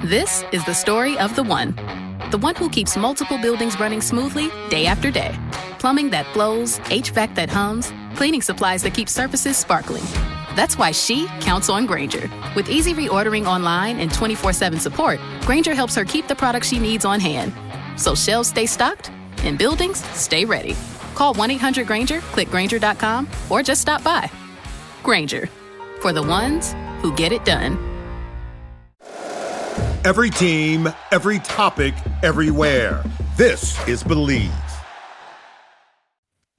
This is the story of the one. The one who keeps multiple buildings running smoothly day after day. Plumbing that flows, HVAC that hums, cleaning supplies that keep surfaces sparkling. That's why she counts on Grainger. With easy reordering online and 24/7 support, Grainger helps her keep the products she needs on hand. So shelves stay stocked and buildings stay ready. Call 1-800-GRAINGER, click Grainger.com, or just stop by. Grainger, for the ones who get it done. Every team, every topic, everywhere. This is Believe.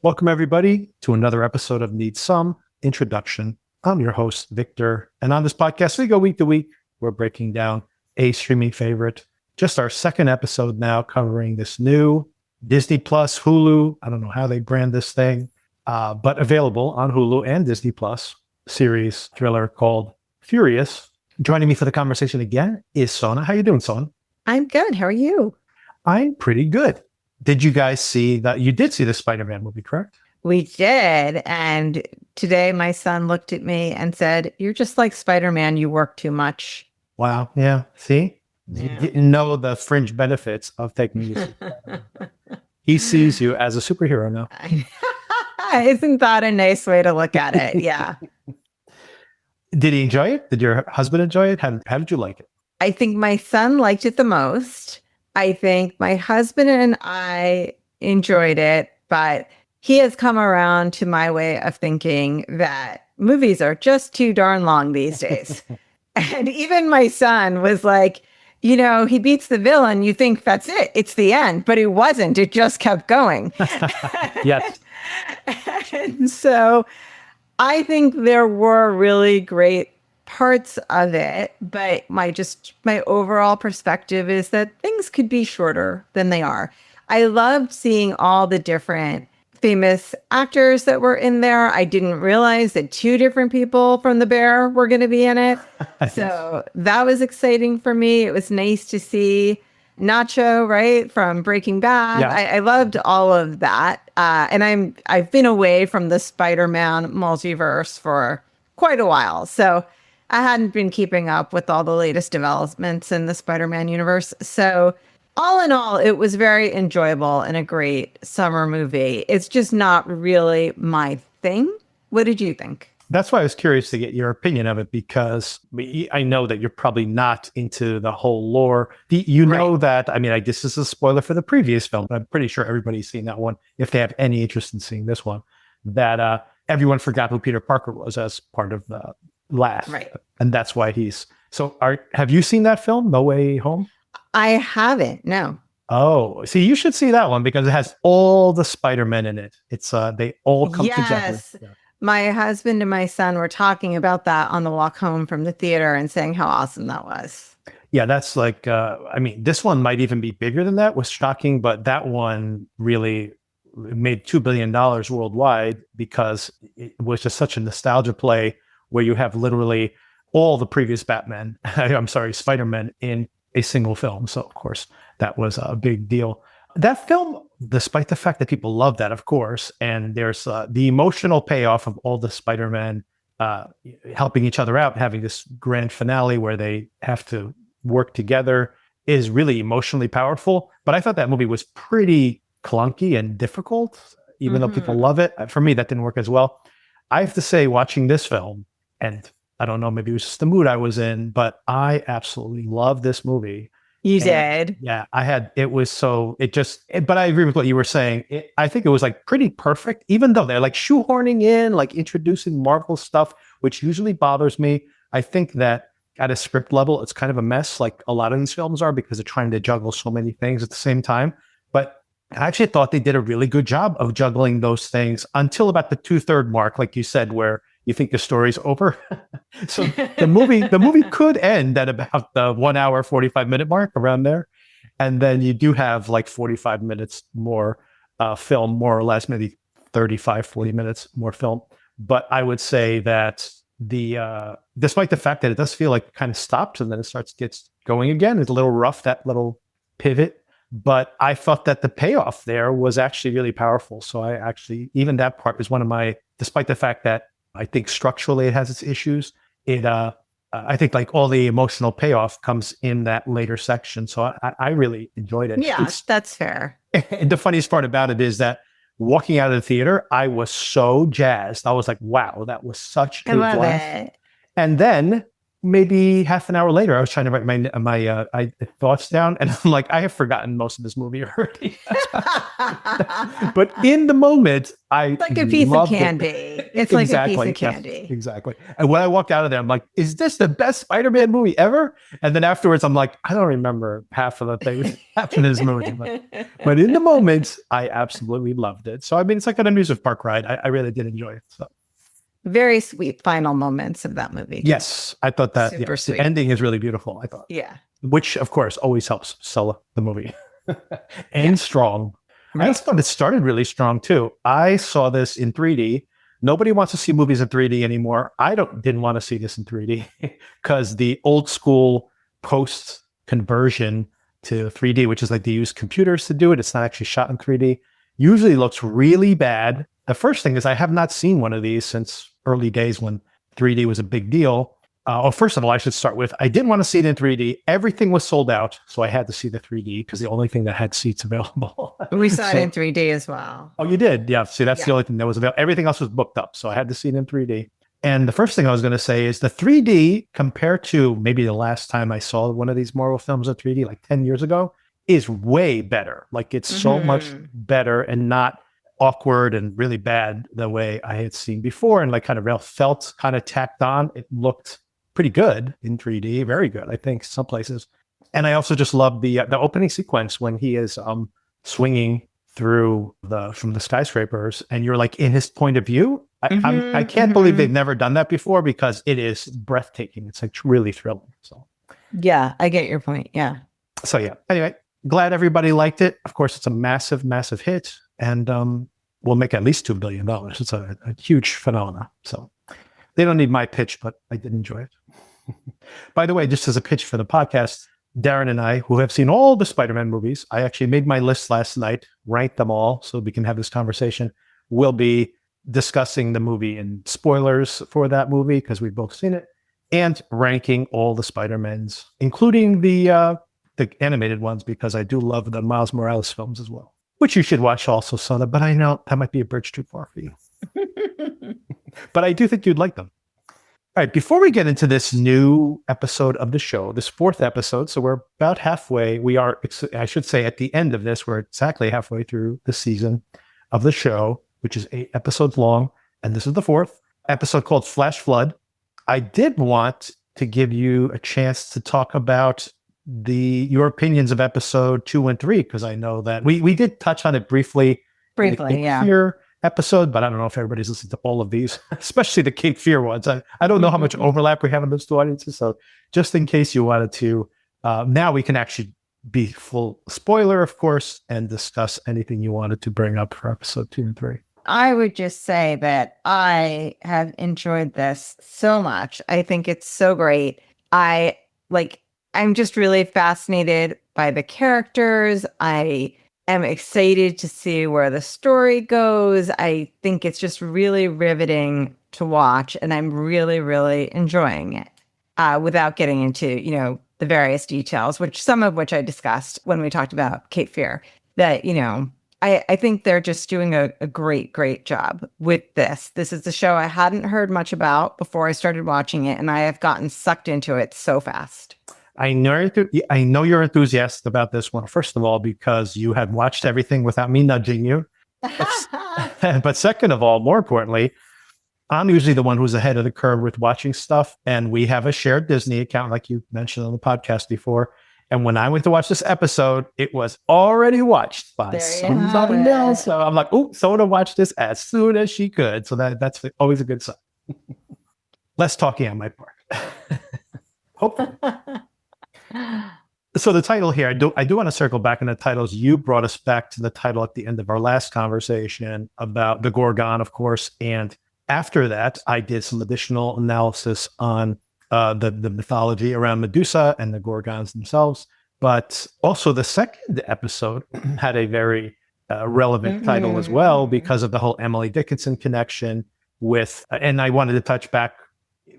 Welcome, everybody, to another episode of Need Some Introduction. I'm your host, Victor, and on this podcast, we go week to week. We're breaking down a streaming favorite. Just our second episode now, covering this new Disney Plus, Hulu, I don't know how they brand this thing, but available on Hulu and Disney Plus series thriller called Furious. Joining me for the conversation again is Sona. How you doing, Sona? I'm good. How are you? I'm pretty good. Did you guys see that? You did see the Spider-Man movie, correct? We did. And today my son looked at me and said, "You're just like Spider-Man. You work too much." Wow. Yeah. See? Yeah. You didn't know the fringe benefits of taking you. He sees you as a superhero now. Isn't that a nice way to look at it? Yeah. Did he enjoy it? Did your husband enjoy it? How did you like it? I think my son liked it the most. I think my husband and I enjoyed it, but he has come around to my way of thinking that movies are just too darn long these days. And even my son was like, you know, he beats the villain. You think that's it. It's the end. But it wasn't. It just kept going. Yes. And so I think there were really great parts of it, but my overall perspective is that things could be shorter than they are. I loved seeing all the different famous actors that were in there. I didn't realize that two different people from The Bear were going to be in it. So that was exciting for me. It was nice to see Nacho, right, from Breaking Bad. Yeah. I loved all of that. And I've been away from the Spider-Man multiverse for quite a while. So I hadn't been keeping up with all the latest developments in the Spider-Man universe. So all in all, it was very enjoyable and a great summer movie. It's just not really my thing. What did you think? That's why I was curious to get your opinion of it, because I know that you're probably not into the whole lore. You know that, I mean, this is a spoiler for the previous film, but I'm pretty sure everybody's seen that one, if they have any interest in seeing this one, that everyone forgot who Peter Parker was as part of the last. Right. And that's why have you seen that film, No Way Home? I haven't, no. Oh, see, you should see that one because it has all the Spider-Men in it. It's they all come together. Yeah. My husband and my son were talking about that on the walk home from the theater and saying how awesome that was. Yeah, that's like, this one might even be bigger than that. Was shocking, but that one really made $2 billion worldwide because it was just such a nostalgia play where you have literally all the previous Spider-Man in a single film. So, of course, that was a big deal. That film, despite the fact that people love that, of course, and there's the emotional payoff of all the Spider-Man helping each other out, having this grand finale where they have to work together is really emotionally powerful. But I thought that movie was pretty clunky and difficult, even though people love it. For me, that didn't work as well. I have to say, watching this film, and I don't know, maybe it was just the mood I was in, but I absolutely love this movie. You did? Yeah, but I agree with what you were saying. I think it was like pretty perfect, even though they're like shoehorning in, like introducing Marvel stuff, which usually bothers me. I think that at a script level, it's kind of a mess, like a lot of these films are, because they're trying to juggle so many things at the same time. But I actually thought they did a really good job of juggling those things until about the 2/3 mark, like you said, where you think the story's over. So the movie could end at about the 1 hour, 45-minute mark, around there. And then you do have like 45 minutes more film, more or less, maybe 35, 40 minutes more film. But I would say that despite the fact that it does feel like it kind of stops and then it gets going again, it's a little rough, that little pivot. But I thought that the payoff there was actually really powerful. So even that part was one of my, despite the fact that I think structurally it has its issues, it I think like all the emotional payoff comes in that later section. So I really enjoyed it. Yeah, that's fair. The funniest part about it is that walking out of the theater, I was so jazzed. I was like, wow, that was such a blast. And then maybe half an hour later, I was trying to write my thoughts down, and I'm like, I have forgotten most of this movie already. But in the moment, it's like a piece of candy. It's like a piece of candy. Exactly. And when I walked out of there, I'm like, is this the best Spider-Man movie ever? And then afterwards, I'm like, I don't remember half of the things happened in this movie. But in the moment, I absolutely loved it. So, I mean, it's like an amusement park ride. I really did enjoy it. So. Very sweet final moments of that movie. Yes, I thought that Super sweet. The ending is really beautiful, I thought. Yeah. Which, of course, always helps sell the movie. And strong. Right. I also thought it started really strong, too. I saw this in 3D. Nobody wants to see movies in 3D anymore. I didn't want to see this in 3D because the old school post-conversion to 3D, which is like they use computers to do it. It's not actually shot in 3D. Usually looks really bad. The first thing is I have not seen one of these since early days when 3D was a big deal. First of all, I should start with, I didn't want to see it in 3D. Everything was sold out, so I had to see the 3D because the only thing that had seats available. We saw it in 3D as well. Oh, you did? Yeah. See, that's the only thing that was available. Everything else was booked up, so I had to see it in 3D. And the first thing I was going to say is the 3D, compared to maybe the last time I saw one of these Marvel films in 3D, like 10 years ago, is way better. Like it's so much better and not awkward and really bad the way I had seen before, and like kind of felt kind of tacked on. It looked pretty good in 3D, very good, I think, some places. And I also just love the opening sequence when he is swinging through from the skyscrapers, and you're like in his point of view. I can't believe they've never done that before because it is breathtaking. It's like really thrilling. So yeah, I get your point. Yeah. So yeah. Anyway, glad everybody liked it. Of course, it's a massive, massive hit, and will make at least $2 billion. It's a huge phenomenon. So they don't need my pitch, but I did enjoy it. By the way, just as a pitch for the podcast, Darren and I, who have seen all the Spider-Man movies, I actually made my list last night, ranked them all so we can have this conversation. We'll be discussing the movie and spoilers for that movie because we've both seen it, and ranking all the Spider-Mans, including the animated ones, because I do love the Miles Morales films as well, which you should watch also, Sona, but I know that might be a bridge too far for you. But I do think you'd like them. All right, before we get into this new episode of the show, this 4th episode, so we're about halfway. We are, I should say, at the end of this, we're exactly halfway through the season of the show, which is 8 episodes long, and this is the 4th episode called Flash Flood. I did want to give you a chance to talk about your opinions of episode 2 and 3, because I know that we did touch on it briefly, yeah. Fear episode, but I don't know if everybody's listening to all of these, especially the Cape Fear ones. I don't know how much overlap we have in those two audiences, so just in case you wanted to, now we can actually be full spoiler, of course, and discuss anything you wanted to bring up for episode 2 and 3. I would just say that I have enjoyed this so much. I think it's so great. I'm just really fascinated by the characters. I am excited to see where the story goes. I think it's just really riveting to watch, and I'm really, really enjoying it without getting into, the various details, some of which I discussed when we talked about Cape Fear, that, I think they're just doing a great, great job with this. This is the show I hadn't heard much about before I started watching it, and I have gotten sucked into it so fast. I know you're enthusiastic about this one, first of all, because you had watched everything without me nudging you. But second of all, more importantly, I'm usually the one who's ahead of the curve with watching stuff. And we have a shared Disney account, like you mentioned on the podcast before. And when I went to watch this episode, it was already watched by somebody else. So I'm like, oh, Sona watched this as soon as she could. So that's always a good sign. Less talking on my part. Hopefully. So the title here, I do want to circle back in the titles. You brought us back to the title at the end of our last conversation about the Gorgon, of course. And after that, I did some additional analysis on the mythology around Medusa and the Gorgons themselves. But also the second episode had a very relevant title as well, because of the whole Emily Dickinson connection with, and I wanted to touch back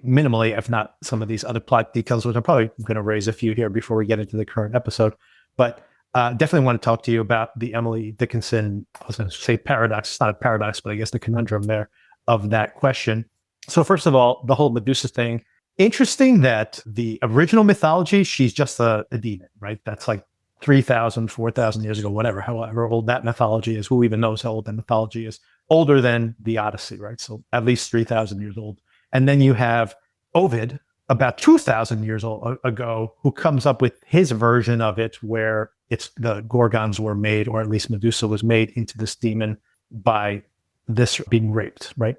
minimally, if not some of these other plot details, which I'm probably going to raise a few here before we get into the current episode. But definitely want to talk to you about the Emily Dickinson, I was going to say paradox. It's not a paradox, but I guess the conundrum there of that question. So first of all, the whole Medusa thing. Interesting that the original mythology, she's just a demon, right? That's like 3,000, 4,000 years ago, whatever, however old that mythology is. Who even knows how old that mythology is? Older than the Odyssey, right? So at least 3,000 years old. And then you have Ovid, about 2,000 years ago, who comes up with his version of it, where it's the Gorgons were made, or at least Medusa was made into this demon by this being raped, right?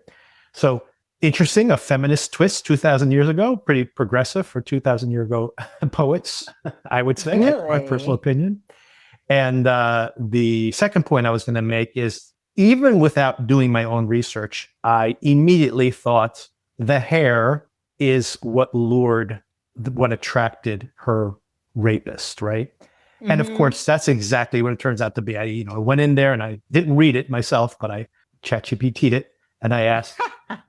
So interesting, a feminist twist 2,000 years ago, pretty progressive for 2,000 year ago poets, I would say, Really? my personal opinion. And the second point I was going to make is, even without doing my own research, I immediately thought the hair is what attracted her rapist, right? Mm-hmm. And of course, that's exactly what it turns out to be. I went in there and I didn't read it myself, but I ChatGPT'd it and I asked,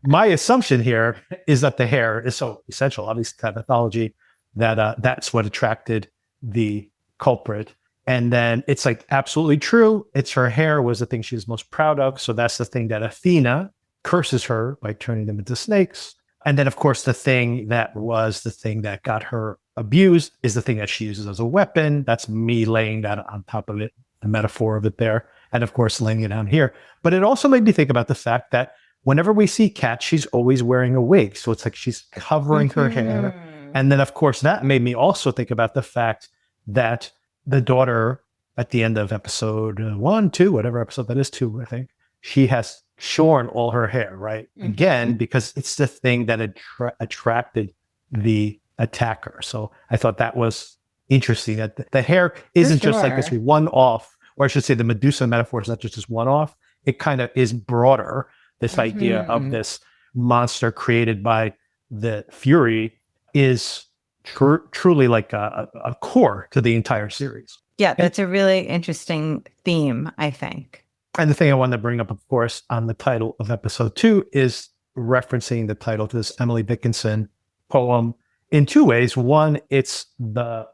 my assumption here is that the hair is so essential, obviously, to mythology, that that's what attracted the culprit. And then it's like absolutely true. It's her hair was the thing she was most proud of. So that's the thing that Athena curses her by turning them into snakes. And then, of course, the thing that got her abused is the thing that she uses as a weapon. That's me laying that on top of it, the metaphor of it there. And of course, laying it down here. But it also made me think about the fact that whenever we see Kat, she's always wearing a wig. So it's like she's covering her hair. And then, of course, that made me also think about the fact that the daughter at the end of episode 1, 2, whatever episode that is, 2, I think, she has shorn all her hair, right? Mm-hmm. Again, because it's the thing that attracted the attacker. So I thought that was interesting, that the hair isn't just like this one-off, or I should say the Medusa metaphor is not just this one-off. It kind of is broader, this idea of this monster created by the Fury is truly like a core to the entire series. Yeah, that's a really interesting theme, I think. And the thing I wanted to bring up, of course, on the title of episode 2 is referencing the title to this Emily Dickinson poem in 2 ways. One, it's the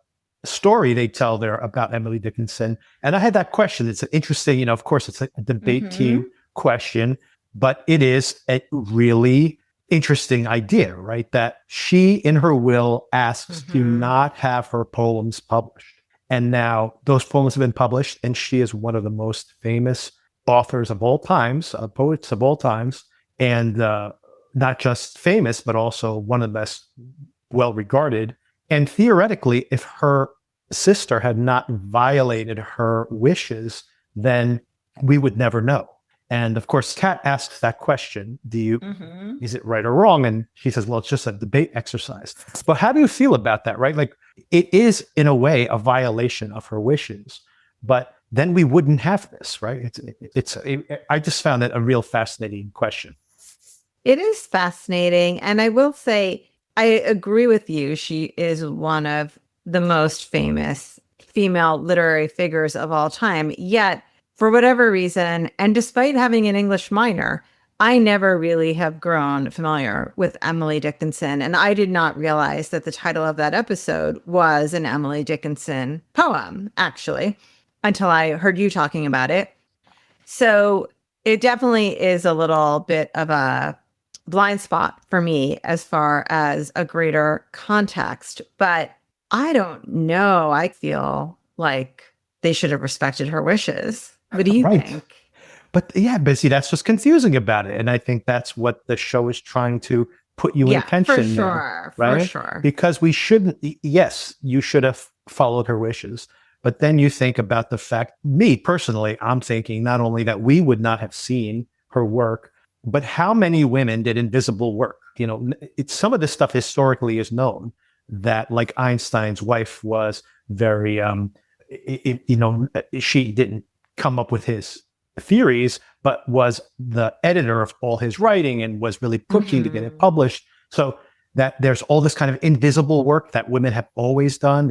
story they tell there about Emily Dickinson. And I had that question. It's an interesting, of course, it's a debate team question, but it is a really interesting idea, right? That she, in her will, asks to not have her poems published. And now those poems have been published, and she is one of the most famous authors of all times, poets of all times, and not just famous, but also one of the best well-regarded. And theoretically, if her sister had not violated her wishes, then we would never know. And of course, Kat asks that question, is it right or wrong? And she says, well, it's just a debate exercise. But how do you feel about that, right? Like, it is, in a way, a violation of her wishes. But then we wouldn't have this, right? I just found it a real fascinating question. It is fascinating. And I will say, I agree with you. She is one of the most famous female literary figures of all time. Yet, for whatever reason, and despite having an English minor, I never really have grown familiar with Emily Dickinson. And I did not realize that the title of that episode was an Emily Dickinson poem, actually, until I heard you talking about it. So it definitely is a little bit of a blind spot for me as far as a greater context. But I don't know. I feel like they should have respected her wishes. What do you think? But yeah, see, that's what's confusing about it. And I think that's what the show is trying to put you in tension. For sure. Right? For sure. Because we shouldn't, yes, you should have followed her wishes. But then you think about the fact, me personally, I'm thinking not only that we would not have seen her work, but how many women did invisible work? Some of this stuff historically is known, that like Einstein's wife was very, she didn't come up with his theories, but was the editor of all his writing and was really pushing to get it published. So that there's all this kind of invisible work that women have always done.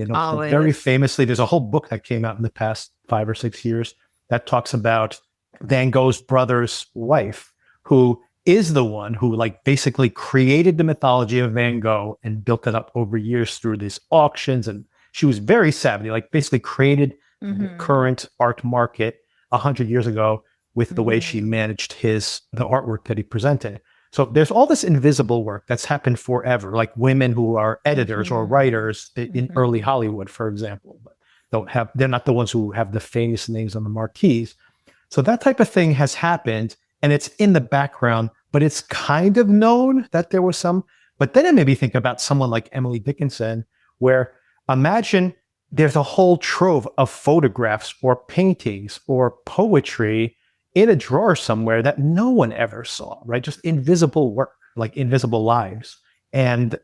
Very famously, there's a whole book that came out in the past 5 or 6 years that talks about Van Gogh's brother's wife, who is the one who like basically created the mythology of Van Gogh and built it up over years through these auctions. And she was very savvy, like basically created the current art market 100 years ago with the way she managed the artwork that he presented. So there's all this invisible work that's happened forever, like women who are editors or writers in early Hollywood, for example, but they're not the ones who have the famous names on the marquees. So that type of thing has happened, and it's in the background, but it's kind of known that there was some. But then it made me think about someone like Emily Dickinson, where imagine there's a whole trove of photographs or paintings or poetry in a drawer somewhere that no one ever saw, right? Just invisible work, like invisible lives. And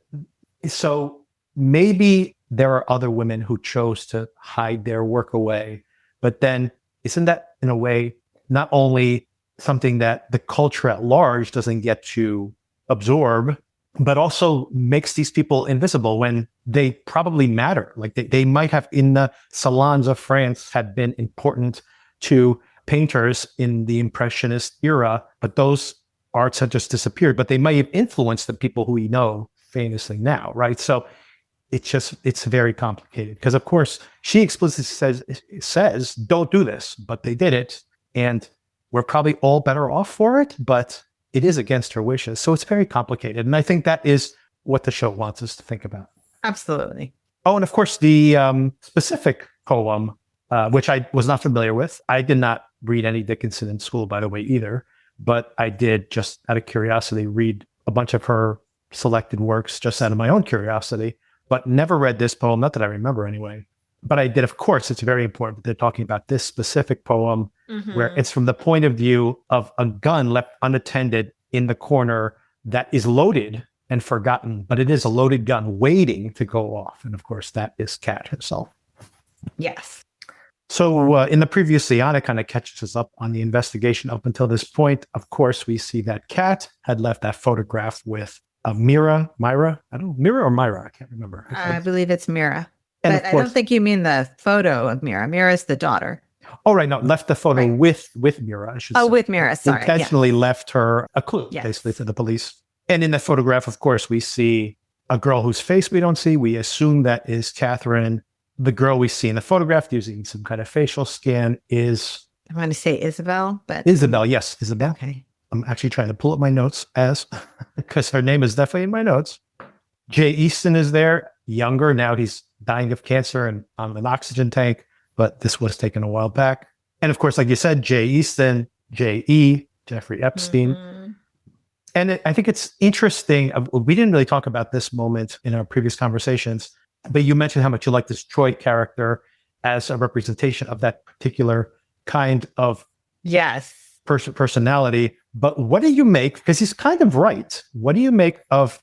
so maybe there are other women who chose to hide their work away, but then isn't that in a way not only something that the culture at large doesn't get to absorb, but also makes these people invisible when they probably matter. Like they might have in the salons of France have been important to painters in the Impressionist era, but those arts have just disappeared, but they might have influenced the people who we know famously now, right? So it's very complicated because of course she explicitly says, don't do this, but they did it. And we're probably all better off for it, but it is against her wishes. So it's very complicated. And I think that is what the show wants us to think about. Absolutely. Oh, and of course, the specific poem, which I was not familiar with. I did not read any Dickinson in school, by the way, either. But I did, just out of curiosity, read a bunch of her selected works just out of my own curiosity, but never read this poem, not that I remember anyway. But I did, of course, it's very important that they're talking about this specific poem where it's from the point of view of a gun left unattended in the corner that is loaded and forgotten, but it is a loaded gun waiting to go off. And of course, that is Kat herself. Yes. So in the previous scene, Anna kind of catches us up on the investigation up until this point. Of course, we see that Kat had left that photograph with Myra. I don't know, Myra or Myra? I can't remember. I believe it's Myra. And but I don't think you mean the photo of Myra. Myra's the daughter. Oh, right. No, left the photo with Myra, I should say. With Myra, sorry. Intentionally left her a clue, basically, to the police. And in the photograph, of course, we see a girl whose face we don't see. We assume that is Catherine. The girl we see in the photograph using some kind of facial scan is... I want to say Isabelle, but... Isabelle, yes, Isabelle. Okay. I'm actually trying to pull up my notes because her name is definitely in my notes. Jay Easton is there, younger. Now he's dying of cancer and on an oxygen tank, but this was taken a while back. And of course, like you said, Jay Easton, J.E., Jeffrey Epstein. And I think it's interesting. We didn't really talk about this moment in our previous conversations, but you mentioned how much you like this Choi character as a representation of that particular kind of personality. But what do you make, because he's kind of right, what do you make of,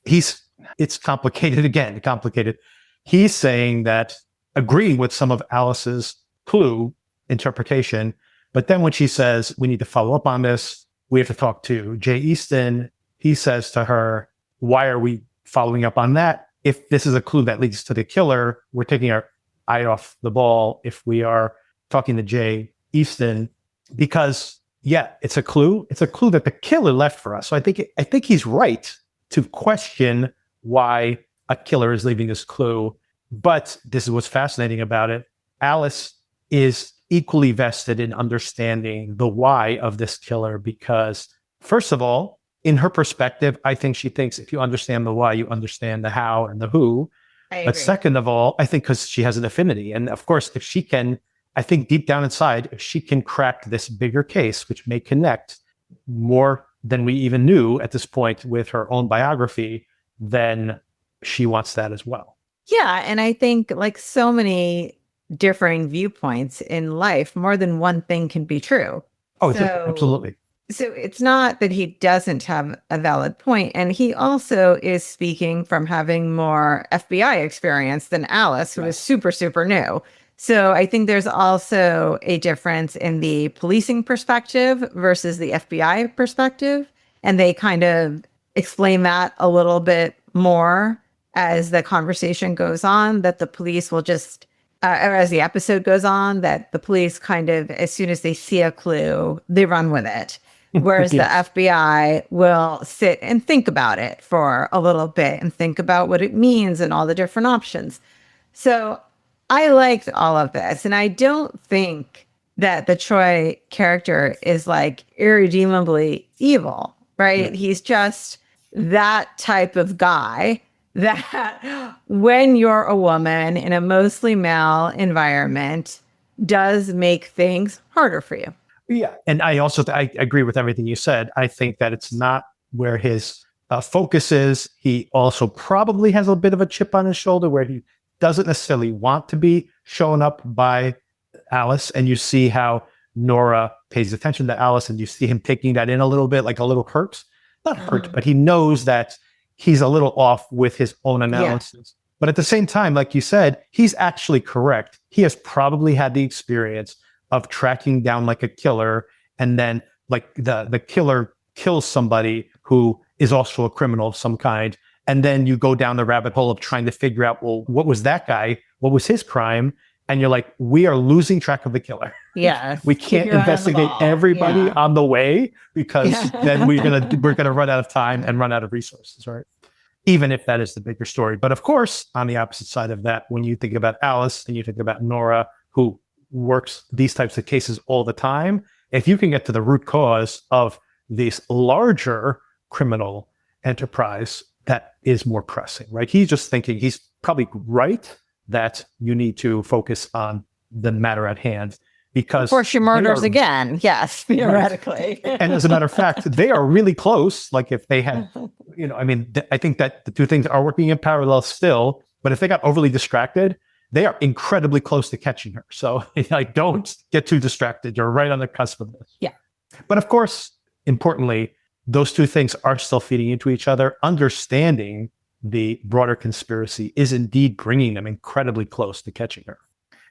it's complicated. He's saying that, agreeing with some of Alice's clue interpretation, but then when she says, we need to follow up on this, we have to talk to Jay Easton, he says to her, why are we following up on that? If this is a clue that leads to the killer, we're taking our eye off the ball if we are talking to Jay Easton, because it's a clue. It's a clue that the killer left for us. So I think he's right to question why a killer is leaving this clue. But this is what's fascinating about it. Alice is equally vested in understanding the why of this killer because, first of all, in her perspective, I think she thinks if you understand the why, you understand the how and the who. But second of all, I think because she has an affinity. And of course, if she can, I think deep down inside, if she can crack this bigger case, which may connect more than we even knew at this point with her own biography, then she wants that as well. Yeah. And I think like so many differing viewpoints in life, more than one thing can be true. Oh, absolutely. So it's not that he doesn't have a valid point. And he also is speaking from having more FBI experience than Alice, who is super, super new. So I think there's also a difference in the policing perspective versus the FBI perspective. And they kind of explain that a little bit more as the conversation goes on, that the police will just, or as the episode goes on, that the police kind of, as soon as they see a clue, they run with it. Whereas Yes. the FBI will sit and think about it for a little bit and think about what it means and all the different options. So I liked all of this. And I don't think that the Choi character is like irredeemably evil, right? Yeah. He's just that type of guy that when you're a woman in a mostly male environment does make things harder for you. Yeah. And I agree with everything you said. I think that it's not where his focus is. He also probably has a bit of a chip on his shoulder where he doesn't necessarily want to be shown up by Alice. And you see how Nora pays attention to Alice, and you see him taking that in a little bit, like a little hurt. Not hurt, but he knows that he's a little off with his own analysis. But at the same time, like you said, he's actually correct. He has probably had the experience of tracking down like a killer, and then like the killer kills somebody who is also a criminal of some kind. And then you go down the rabbit hole of trying to figure out, well, what was that guy? What was his crime? And you're like, we are losing track of the killer. Yeah. We can't investigate everybody on the way, because then we're gonna run out of time and run out of resources, right? Even if that is the bigger story. But of course, on the opposite side of that, when you think about Alice and you think about Nora, who works these types of cases all the time, if you can get to the root cause of this larger criminal enterprise, that is more pressing, right? He's just thinking, he's probably right that you need to focus on the matter at hand, because before she murders again. Yes, theoretically. Right. And as a matter of fact, they are really close. Like if they had, I think that the two things are working in parallel still, but if they got overly distracted, they are incredibly close to catching her. So like, don't get too distracted. You're right on the cusp of this. Yeah. But of course, importantly, those two things are still feeding into each other. Understanding the broader conspiracy is indeed bringing them incredibly close to catching her.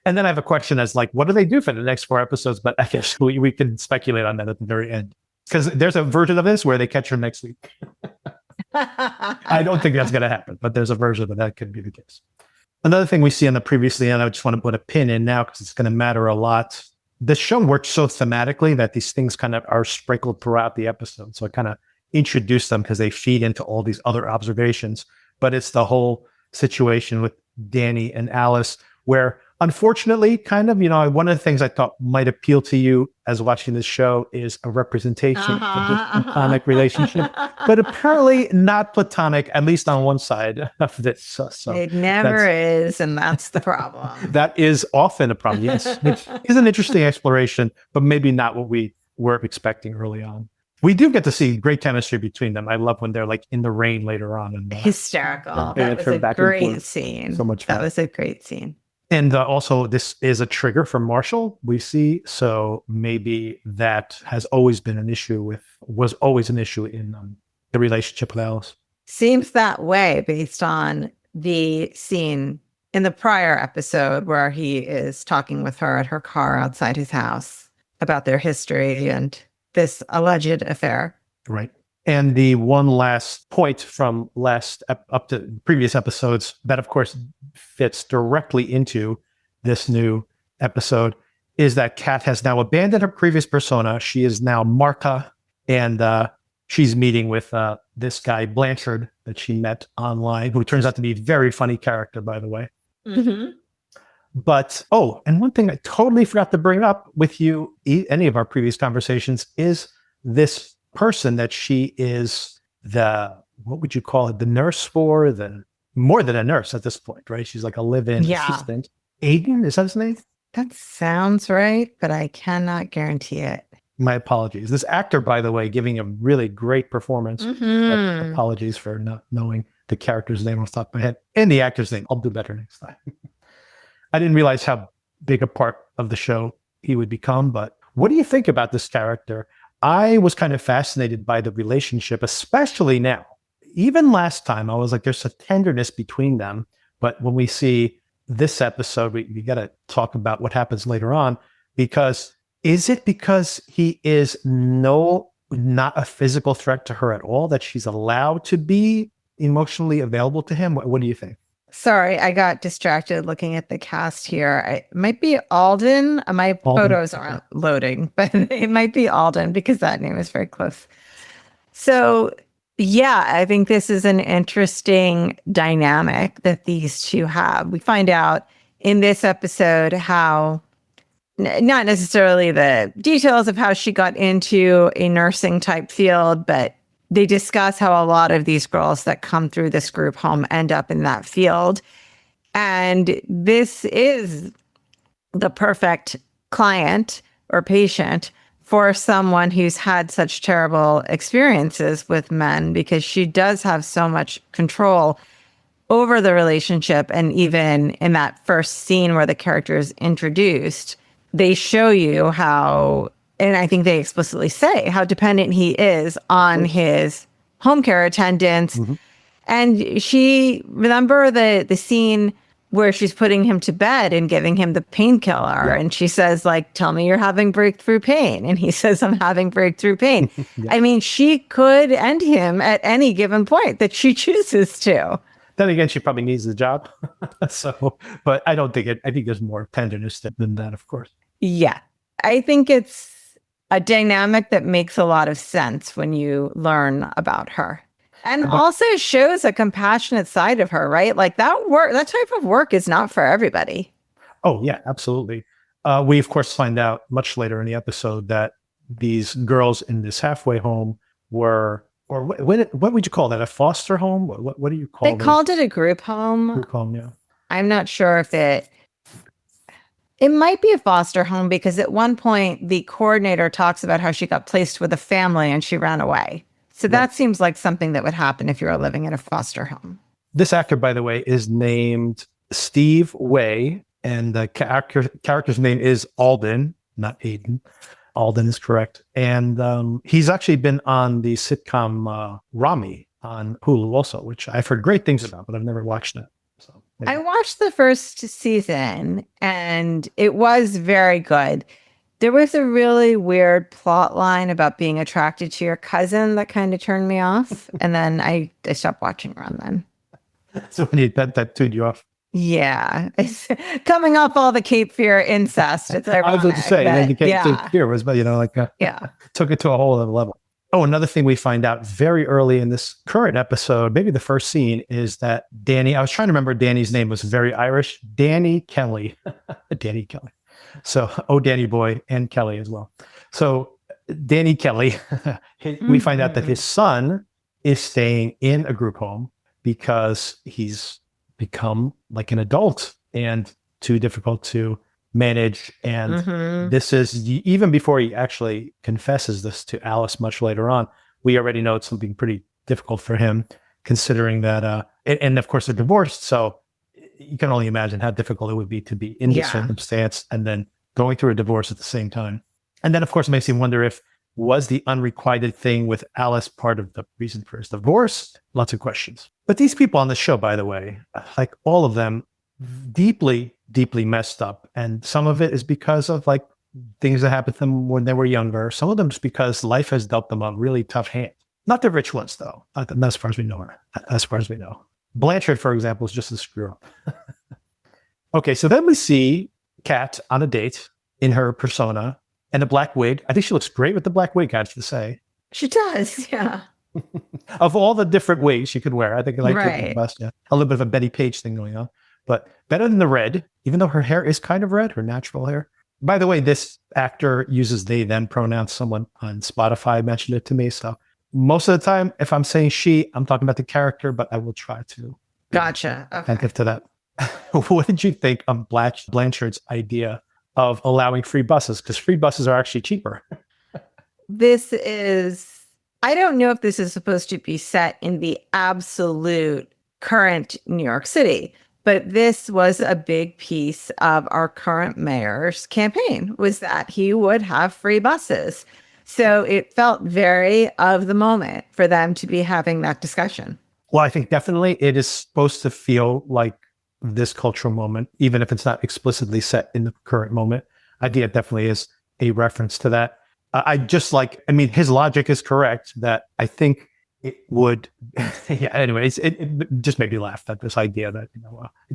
And then I have a question as like, what do they do for the next 4 episodes? But I guess we can speculate on that at the very end, because there's a version of this where they catch her next week. I don't think that's going to happen, but there's a version of that could be the case. Another thing we see on the previously, and I just want to put a pin in now because it's going to matter a lot. The show works so thematically that these things kind of are sprinkled throughout the episode. So I kind of introduce them because they feed into all these other observations. But it's the whole situation with Danny and Alice, where unfortunately, kind of, one of the things I thought might appeal to you as watching this show is a representation of this platonic relationship, but apparently not platonic, at least on one side of this. So it never is, and that's the problem. That is often a problem, yes. Which is an interesting exploration, but maybe not what we were expecting early on. We do get to see great chemistry between them. I love when they're like in the rain later on. And hysterical. That was a great scene. So much fun. That was a great scene. And also, this is a trigger from Marshall, we see. So maybe that was always an issue in the relationship with Alice. Seems that way based on the scene in the prior episode where he is talking with her at her car outside his house about their history and this alleged affair. Right. And the one last point from up to previous episodes that, of course, fits directly into this new episode is that Kat has now abandoned her previous persona. She is now Marta, and she's meeting with this guy, Blanchard, that she met online, who turns out to be a very funny character, by the way. Mm-hmm. But, and one thing I totally forgot to bring up with you, any of our previous conversations, is this person that she is what would you call it? The nurse for, more than a nurse at this point, right? She's like a live-in assistant. Aiden, is that his name? That sounds right, but I cannot guarantee it. My apologies. This actor, by the way, giving a really great performance. Mm-hmm. Apologies for not knowing the character's name off the top of my head and the actor's name. I'll do better next time. I didn't realize how big a part of the show he would become, but what do you think about this character? I was kind of fascinated by the relationship, especially now. Even last time, I was like, there's a tenderness between them. But when we see this episode, we got to talk about what happens later on, because is it because he is not a physical threat to her at all, that she's allowed to be emotionally available to him? What do you think? Sorry, I got distracted looking at the cast here. It might be Alden. My Alden. photos aren't loading, but it might be Alden because that name is very close. So, yeah, I think this is an interesting dynamic that these two have. We find out in this episode how, not necessarily the details of how she got into a nursing type field, but they discuss how a lot of these girls that come through this group home end up in that field. And this is the perfect client or patient for someone who's had such terrible experiences with men, because she does have so much control over the relationship. And even in that first scene where the character is introduced, they show you how, and I think they explicitly say how dependent he is on his home care attendants. Mm-hmm. And remember the scene where she's putting him to bed and giving him the painkiller. Yeah. And she says, like, tell me you're having breakthrough pain. And he says, I'm having breakthrough pain. Yeah. I mean, she could end him at any given point that she chooses to. Then again, she probably needs the job. So, but I don't think I think there's more tenderness than that, of course. Yeah. I think it's a dynamic that makes a lot of sense when you learn about her. And also shows a compassionate side of her, right? Like that type of work is not for everybody. Oh, yeah, absolutely. We, of course, find out much later in the episode that these girls in this halfway home were, or what would you call that? A foster home? What do you call it? They called it a group home. Group home, yeah. I'm not sure if it might be a foster home, because at one point the coordinator talks about how she got placed with a family and she ran away. So that seems like something that would happen if you were living in a foster home. This actor, by the way, is named Steve Way, and the character's name is Alden, not Aiden. Alden is correct. And he's actually been on the sitcom Rami on Hulu also, which I've heard great things about, but I've never watched it. So I watched the first season and it was very good. There was a really weird plot line about being attracted to your cousin that kind of turned me off. And then I stopped watching around then. So when that tuned you off. Yeah. It's coming off all the Cape Fear incest. It's ironic, I was going to say, and then the Cape Fear was, but yeah, took it to a whole other level. Oh, another thing we find out very early in this current episode, maybe the first scene, is that Danny, I was trying to remember Danny's name, was very Irish. Danny Kelly. Danny Kelly. So, Danny boy, and Kelly as well. So, Danny Kelly, we find out that his son is staying in a group home because he's become like an adult and too difficult to manage. And this is, even before he actually confesses this to Alice much later on, we already know it's something pretty difficult for him, considering that, and of course they're divorced. So you can only imagine how difficult it would be to be in this circumstance and then going through a divorce at the same time. And then, of course, it makes you wonder if, was the unrequited thing with Alice part of the reason for his divorce? Lots of questions. But these people on the show, by the way, like all of them, deeply, deeply messed up. And some of it is because of like things that happened to them when they were younger. Some of them just because life has dealt them a really tough hand. Not the rich ones, though. Not as far as we know. As far as we know. Blanchard, for example, is just a screw up. Okay, so then we see Kat on a date in her persona and a black wig. I think she looks great with the black wig, I have to say. She does, yeah. Of all the different wigs she could wear, I think I like Right. it the best. Yeah, a little bit of a Betty Page thing going on, but better than the red, even though her hair is kind of red, her natural hair. By the way, this actor uses they, them pronouns. Someone on Spotify mentioned it to me. So most of the time, if I'm saying she, I'm talking about the character, but I will try to Gotcha. Okay. attentive to that. What did you think of Blanchard's idea of allowing free buses? Because free buses are actually cheaper. This is, I don't know if this is supposed to be set in the absolute current New York City, but this was a big piece of our current mayor's campaign, was that he would have free buses. So it felt very of the moment for them to be having that discussion. Well, I think definitely it is supposed to feel like this cultural moment, even if it's not explicitly set in the current moment. I think it definitely is a reference to that. I mean, his logic is correct that I think it would, yeah, anyways, it just made me laugh at this idea that,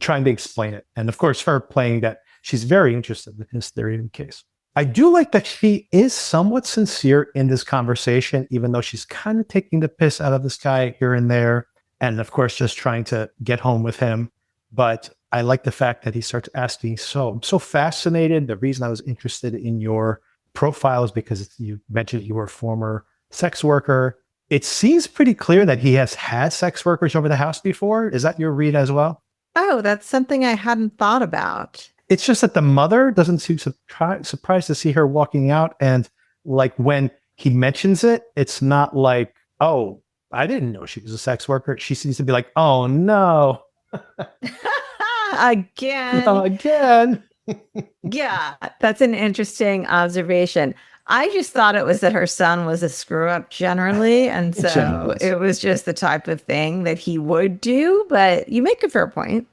trying to explain it. And of course, her playing that she's very interested in his theory of the case. I do like that she is somewhat sincere in this conversation, even though she's kind of taking the piss out of this guy here and there. And of course, just trying to get home with him. But I like the fact that he starts asking, I'm so fascinated. The reason I was interested in your profile is because you mentioned you were a former sex worker. It seems pretty clear that he has had sex workers over the house before. Is that your read as well? Oh, that's something I hadn't thought about. It's just that the mother doesn't seem surprised to see her walking out. And like when he mentions it, it's not like, oh, I didn't know she was a sex worker. She seems to be like, oh, no. Again. Yeah, that's an interesting observation. I just thought it was that her son was a screw up generally. And so it was just the type of thing that he would do. But you make a fair point.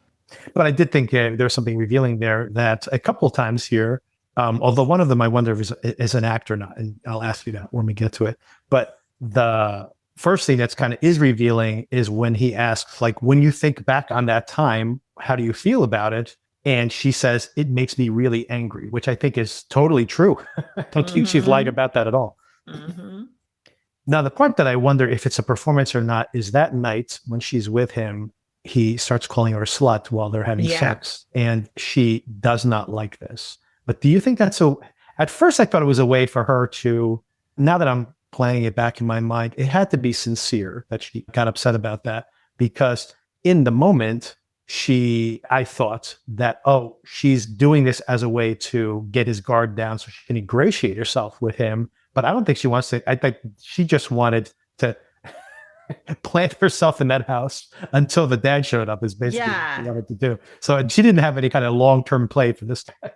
But I did think there's something revealing there that a couple of times here, although one of them I wonder if is an actor or not, and I'll ask you that when we get to it. But the first thing that's kind of is revealing is when he asks, like, when you think back on that time, how do you feel about it? And she says, it makes me really angry, which I think is totally true. I don't think she's lied about that at all. Mm-hmm. Now, the part that I wonder if it's a performance or not is that night when she's with him, he starts calling her a slut while they're having sex. And she does not like this. But do you think that's at first I thought it was a way for her to, now that I'm playing it back in my mind, it had to be sincere that she got upset about that, because in the moment, I thought that, she's doing this as a way to get his guard down so she can ingratiate herself with him. But I don't think she wants to. I think she just wanted to plant herself in that house until the dad showed up is basically what she wanted to do. So she didn't have any kind of long-term play for this guy.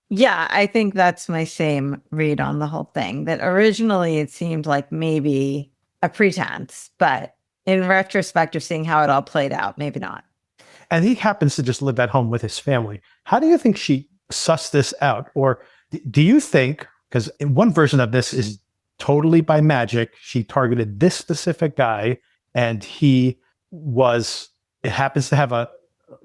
Yeah, I think that's my same read on the whole thing, that originally it seemed like maybe a pretense, but in retrospect of seeing how it all played out, maybe not. And he happens to just live at home with his family. How do you think she sussed this out? Or do you think, because in one version of this is totally by magic, she targeted this specific guy, and it happens to have a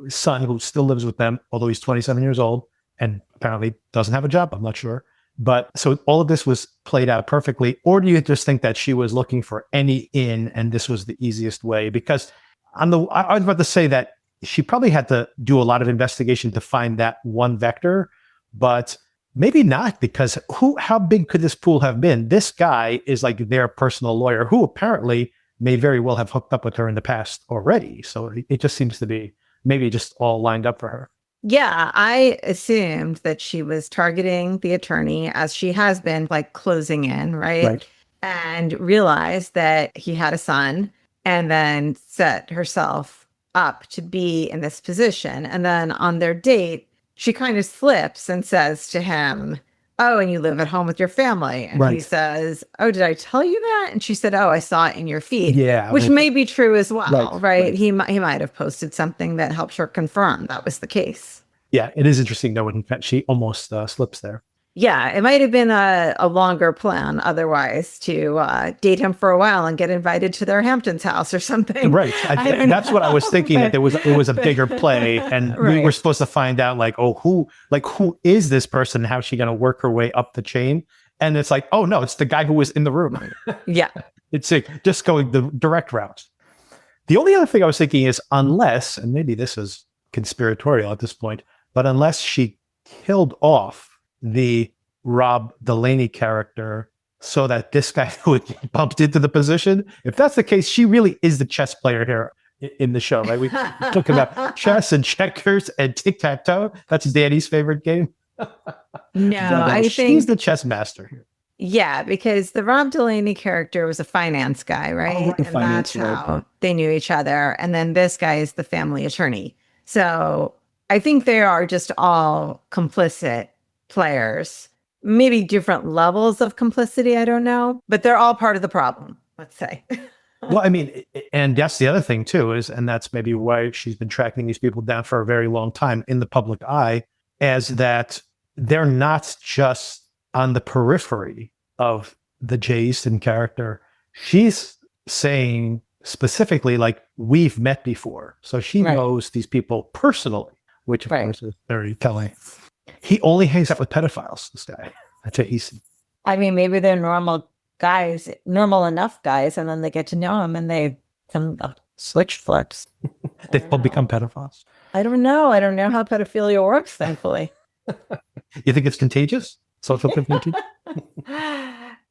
son who still lives with them, although he's 27 years old and apparently doesn't have a job. I'm not sure. But so all of this was played out perfectly. Or do you just think that she was looking for any in and this was the easiest way? Because I was about to say that she probably had to do a lot of investigation to find that one vector, but maybe not, because how big could this pool have been? This guy is like their personal lawyer who apparently may very well have hooked up with her in the past already. So it just seems to be maybe just all lined up for her. Yeah, I assumed that she was targeting the attorney, as she has been, like, closing in, right? And realized that he had a son, and then set herself up to be in this position. And then on their date, she kind of slips and says to him, oh, and you live at home with your family. And he says, oh, did I tell you that? And she said, oh, I saw it in your feed. Yeah. Which may be true as well, right? He might have posted something that helped her confirm that was the case. Yeah, it is interesting though, in fact, she almost slips there. Yeah, it might have been a longer plan otherwise to date him for a while and get invited to their Hamptons house or something. Right. That's what I was thinking, that it was a bigger play, and we were supposed to find out who is this person? How's she going to work her way up the chain? And it's like, oh no, it's the guy who was in the room. Yeah. It's just going the direct route. The only other thing I was thinking is, unless, and maybe this is conspiratorial at this point, but unless she killed off the Rob Delaney character so that this guy would get bumped into the position. If that's the case, she really is the chess player here in the show, right? We talk about chess and checkers and tic-tac-toe. That's Danny's favorite game. No, I think she's the chess master here. Yeah, because the Rob Delaney character was a finance guy, right? And that's how they knew each other. And then this guy is the family attorney. So I think they are just all complicit players, maybe different levels of complicity, I don't know, but they're all part of the problem, let's say. Well, I mean, and that's the other thing too, and that's maybe why she's been tracking these people down for a very long time in the public eye, as that they're not just on the periphery of the J. Easton character. She's saying specifically, like, we've met before. So she knows these people personally, which of course is very telling. He only hangs out with pedophiles, this guy. That's what he's. I mean, maybe they're normal guys, normal enough guys, and then they get to know him and they come switch flips. They've all become pedophiles. I don't know. I don't know how pedophilia works, thankfully. You think it's contagious? Social contagion?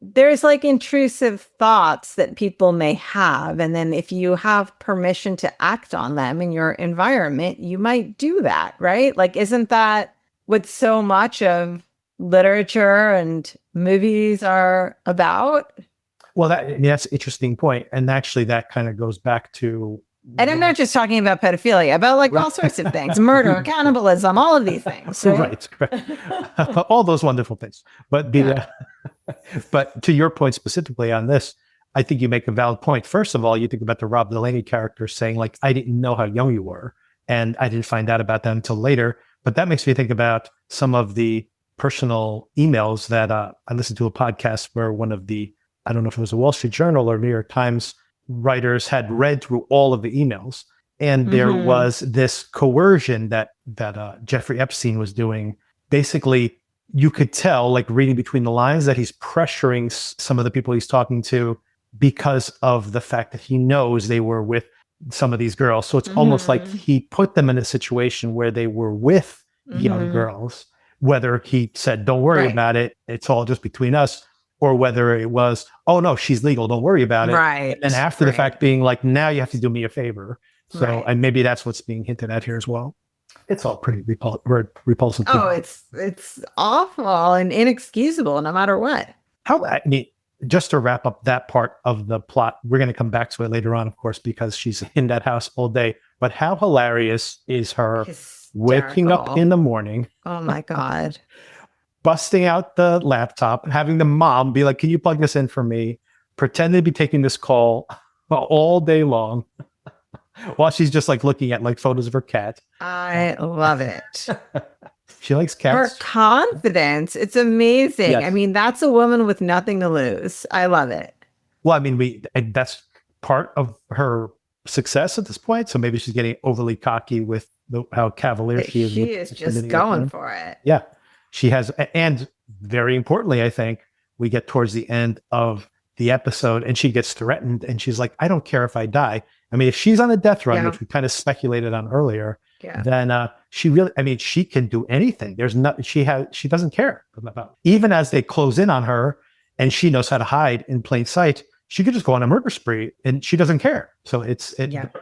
There's like intrusive thoughts that people may have. And then if you have permission to act on them in your environment, you might do that, right? Like, isn't that what so much of literature and movies are about? Well, that's an interesting point. And actually, that kind of goes back to... And I'm not just talking about pedophilia, about like all sorts of things, murder, cannibalism, all of these things. Right. All those wonderful things. But but to your point specifically on this, I think you make a valid point. First of all, you think about the Rob Delaney character saying, like, I didn't know how young you were, and I didn't find out about that until later. But that makes me think about some of the personal emails that I listened to a podcast where one of the, I don't know if it was a Wall Street Journal or New York Times writers had read through all of the emails, and there was this coercion that Jeffrey Epstein was doing. Basically, you could tell, like reading between the lines, that he's pressuring some of the people he's talking to because of the fact that he knows they were with some of these girls. So it's almost like he put them in a situation where they were with young girls, whether he said, don't worry about it, it's all just between us, or whether it was, oh no, she's legal, don't worry about it. Right. And after the fact being like, now you have to do me a favor. So, and maybe that's what's being hinted at here as well. It's all pretty repulsive. Oh, it's awful and inexcusable no matter what. I mean, just to wrap up that part of the plot, we're going to come back to it later on, of course, because she's in that house all day. But how hilarious is her waking up in the morning? Oh my God. Busting out the laptop, having the mom be like, can you plug this in for me? Pretend to be taking this call all day long while she's just like looking at like photos of her cat. I love it. She likes cats. Her confidence. It's amazing. Yes. I mean, that's a woman with nothing to lose. I love it. Well, I mean, that's part of her success at this point. So maybe she's getting overly cocky with how cavalier she is. She is just going for it. Yeah. She has, and very importantly, I think we get towards the end of the episode and she gets threatened and she's like, I don't care if I die. I mean, if she's on a death run, which we kind of speculated on earlier, then she really, I mean, she can do anything. There's not, she doesn't care about, even as they close in on her and she knows how to hide in plain sight, she could just go on a murder spree and she doesn't care. So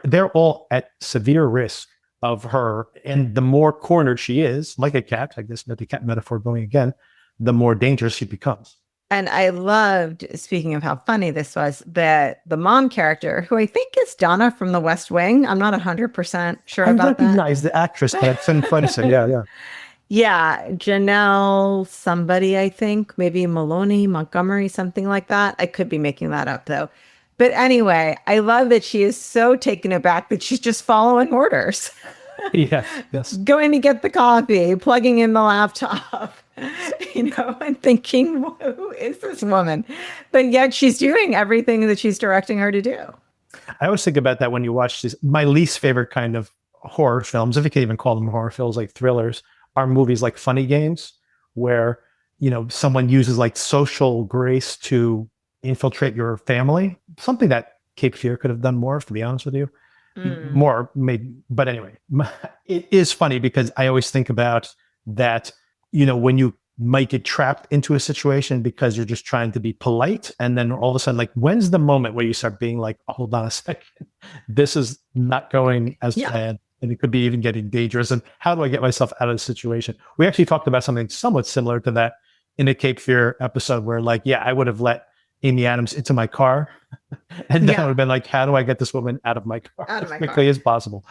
they're all at severe risk of her, and the more cornered she is, like a cat, like this, the cat metaphor going again, the more dangerous she becomes. And I loved, speaking of how funny this was, that the mom character, who I think is Donna from The West Wing, I'm not 100% sure about that. I recognize the actress, but it's in front of yeah. Yeah, Janelle somebody, I think, maybe Maloney, Montgomery, something like that. I could be making that up though. But anyway, I love that she is so taken aback that she's just following orders. Yes. Going to get the coffee, plugging in the laptop, and thinking, who is this woman? But yet she's doing everything that she's directing her to do. I always think about that when you watch these. My least favorite kind of horror films, if you can even call them horror films, like thrillers, are movies like Funny Games, where, someone uses like social grace to infiltrate your family, something that Cape Fear could have done more of, to be honest with you. More maybe, but anyway, it is funny because I always think about that, when you might get trapped into a situation because you're just trying to be polite, and then all of a sudden, like, when's the moment where you start being like, oh, hold on a second, this is not going as planned, and it could be even getting dangerous, and how do I get myself out of the situation? We actually talked about something somewhat similar to that in a Cape Fear episode where, like, I would have let Amy Adams into my car, and then I would have been like, how do I get this woman out of my car as quickly as possible?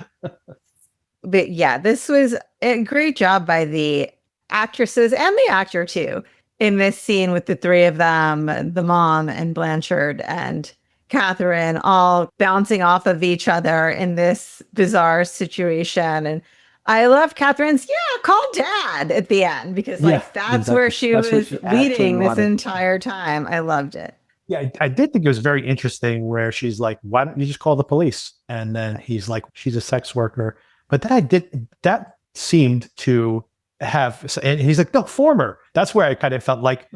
But this was a great job by the actresses and the actor too in this scene with the three of them, the mom and Blanchard and Catherine, all bouncing off of each other in this bizarre situation. And I love Catherine's, call dad at the end, because that's where she was leading this entire time. I loved it. Yeah, I did think it was very interesting where she's like, why don't you just call the police? And then he's like, she's a sex worker. But then that seemed to have, and he's like, no, former. That's where I kind of felt like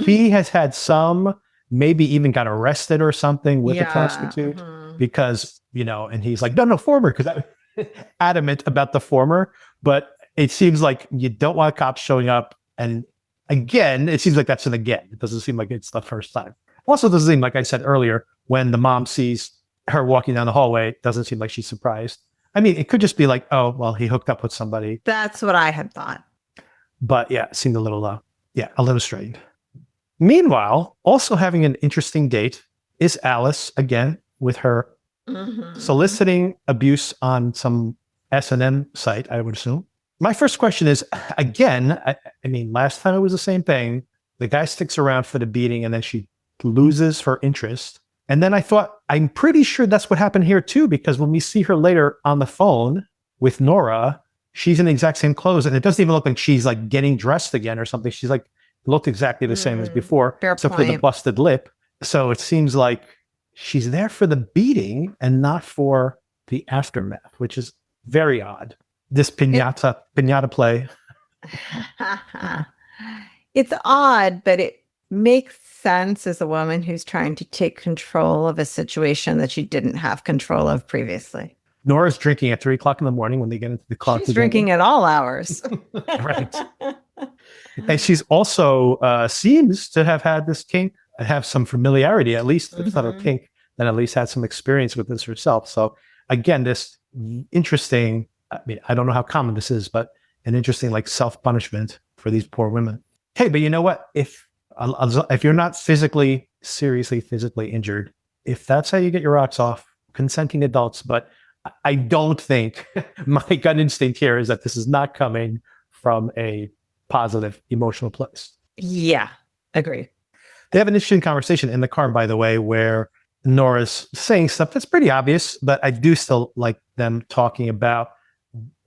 he has had some, maybe even got arrested or something with a prostitute because, and he's like, no, former, because I'm adamant about the former. But it seems like you don't want cops showing up. And again, it seems like that's an again. It doesn't seem like it's the first time. Also, doesn't seem, like I said earlier, when the mom sees her walking down the hallway, it doesn't seem like she's surprised. I mean, it could just be like, oh, well, he hooked up with somebody. That's what I had thought. But yeah, it seemed a little strained. Meanwhile, also having an interesting date is Alice, again, with her soliciting abuse on some S&M site, I would assume. My first question is, again, I mean, last time it was the same thing. The guy sticks around for the beating and then she loses her interest. And then I thought, I'm pretty sure that's what happened here too, because when we see her later on the phone with Nora, she's in the exact same clothes. And it doesn't even look like she's like getting dressed again or something. She's like, looked exactly the same as before, except for the busted lip. So it seems like she's there for the beating and not for the aftermath, which is very odd. This piñata play. It's odd, but it makes sense as a woman who's trying to take control of a situation that she didn't have control of previously. Nora's drinking at 3:00 in the morning when they get into the clock. She's drinking at all hours. Right. And she's also seems to have had this kink, have some familiarity, at least if it's not a kink, then at least had some experience with this herself. So again, this interesting, I mean, I don't know how common this is, but an interesting like self-punishment for these poor women. Hey, but you know what? If you're not seriously physically injured, if that's how you get your rocks off, consenting adults, but I don't think my gut instinct here is that this is not coming from a positive emotional place. Yeah, agree. They have an interesting conversation in the car, by the way, where Nora's saying stuff that's pretty obvious, but I do still like them talking about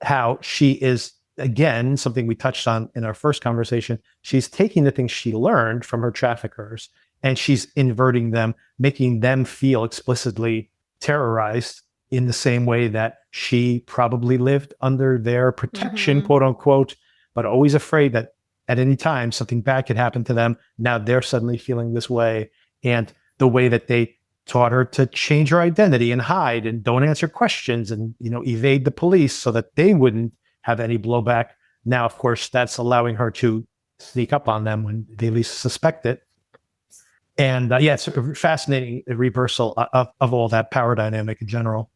how she is, again, something we touched on in our first conversation. She's taking the things she learned from her traffickers and she's inverting them, making them feel explicitly terrorized in the same way that she probably lived under their protection, quote unquote, but always afraid that at any time something bad could happen to them. Now they're suddenly feeling this way. And the way that they taught her to change her identity and hide and don't answer questions and, evade the police so that they wouldn't have any blowback. Now, of course, that's allowing her to sneak up on them when they least suspect it. And it's a fascinating reversal of all that power dynamic in general.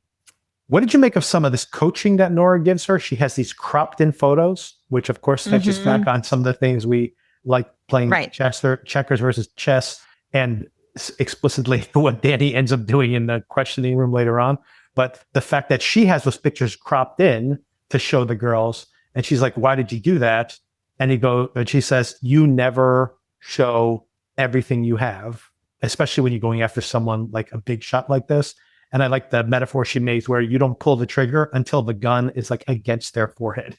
What did you make of some of this coaching that Nora gives her? She has these cropped in photos, which of course touches back on some of the things we like playing checkers versus chess, and explicitly what Danny ends up doing in the questioning room later on. But the fact that she has those pictures cropped in to show the girls, and she's like, why did you do that? And she says, you never show everything you have, especially when you're going after someone like a big shot like this. And I like the metaphor she makes where you don't pull the trigger until the gun is like against their forehead.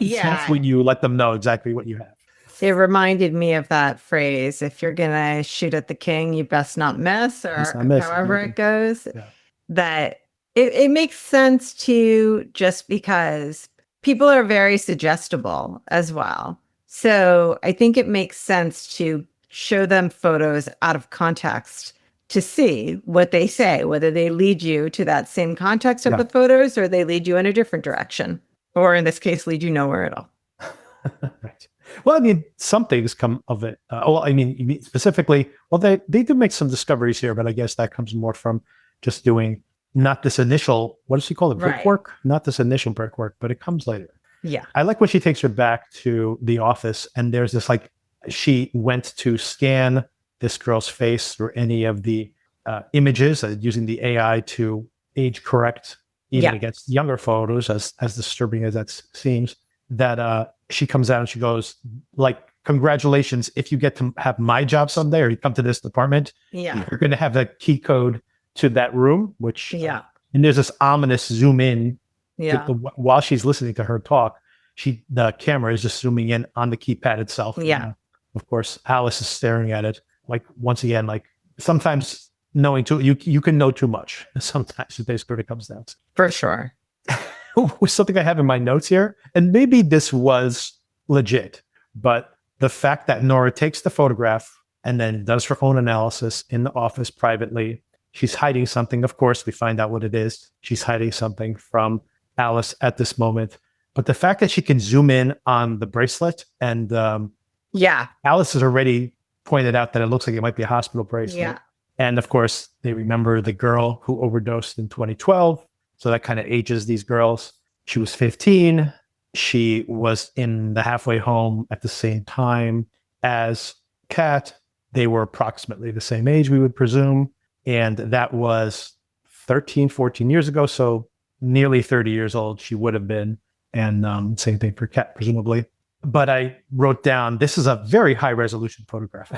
That's when you let them know exactly what you have. It reminded me of that phrase, if you're going to shoot at the king, you best not miss, or however it goes. Yeah. That it makes sense too, just because people are very suggestible as well. So I think it makes sense to show them photos out of context to see what they say, whether they lead you to that same context of the photos or they lead you in a different direction, or in this case, lead you nowhere at all. Right. Well, I mean, some things come of it. Specifically, they do make some discoveries here, but I guess that comes more from just doing not this initial, what does she call it? Brickwork? Not this initial brickwork, but it comes later. Yeah. I like when she takes her back to the office and there's this she went to scan this girl's face through any of the images using the AI to age correct, even against younger photos, as disturbing as that seems, that she comes out and she goes, like, congratulations, if you get to have my job someday or you come to this department, you're going to have the key code to that room, which, and there's this ominous zoom in while she's listening to her talk, the camera is just zooming in on the keypad itself. Yeah. Of course, Alice is staring at it. Like, once again, like, sometimes knowing too, you can know too much. Sometimes it basically comes down to. For sure. Something I have in my notes here, and maybe this was legit, but the fact that Nora takes the photograph and then does her own analysis in the office privately. She's hiding something. Of course, we find out what it is. She's hiding something from Alice at this moment. But the fact that she can zoom in on the bracelet and Alice has already pointed out that it looks like it might be a hospital bracelet. Yeah. And of course, they remember the girl who overdosed in 2012. So that kind of ages these girls. She was 15. She was in the halfway home at the same time as Kat. They were approximately the same age, we would presume. And that was 13, 14 years ago. So nearly 30 years old she would have been. And same thing for Kat, presumably. But I wrote down, this is a very high resolution photograph.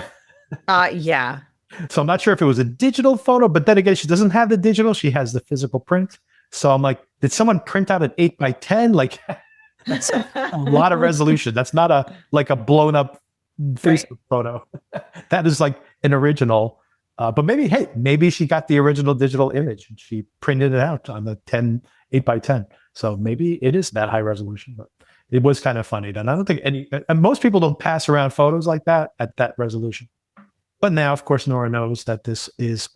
Yeah. So I'm not sure if it was a digital photo, but then again, she doesn't have the digital. She has the physical print. So I'm like, did someone print out an 8x10? Like, that's a lot of resolution. That's not a blown up Facebook photo. That is like an original. But maybe she got the original digital image and she printed it out on the 8x10. So maybe it is that high resolution, but it was kind of funny. And I don't think and most people don't pass around photos like that at that resolution. But now, of course, Nora knows that this is,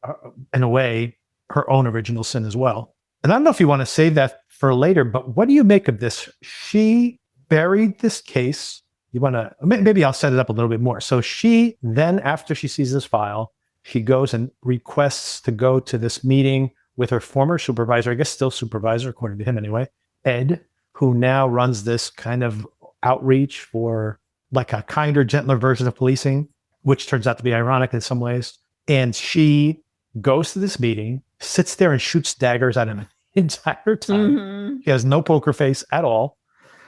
in a way, her own original sin as well. And I don't know if you want to save that for later, but what do you make of this? She buried this case. You want to, maybe I'll set it up a little bit more. So she then, after she sees this file, she goes and requests to go to this meeting with her former supervisor, I guess still supervisor, according to him anyway, Ed, who now runs this kind of outreach for like a kinder, gentler version of policing, which turns out to be ironic in some ways. And she goes to this meeting, sits there and shoots daggers at him the entire time. Mm-hmm. She has no poker face at all.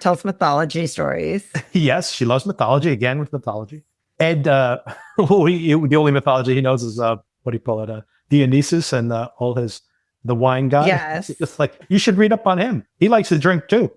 Tells mythology stories. Yes, she loves mythology, again with mythology. Ed, the only mythology he knows is, what do you call it? Dionysus and all the wine god. Yes. It's like, you should read up on him. He likes to drink too.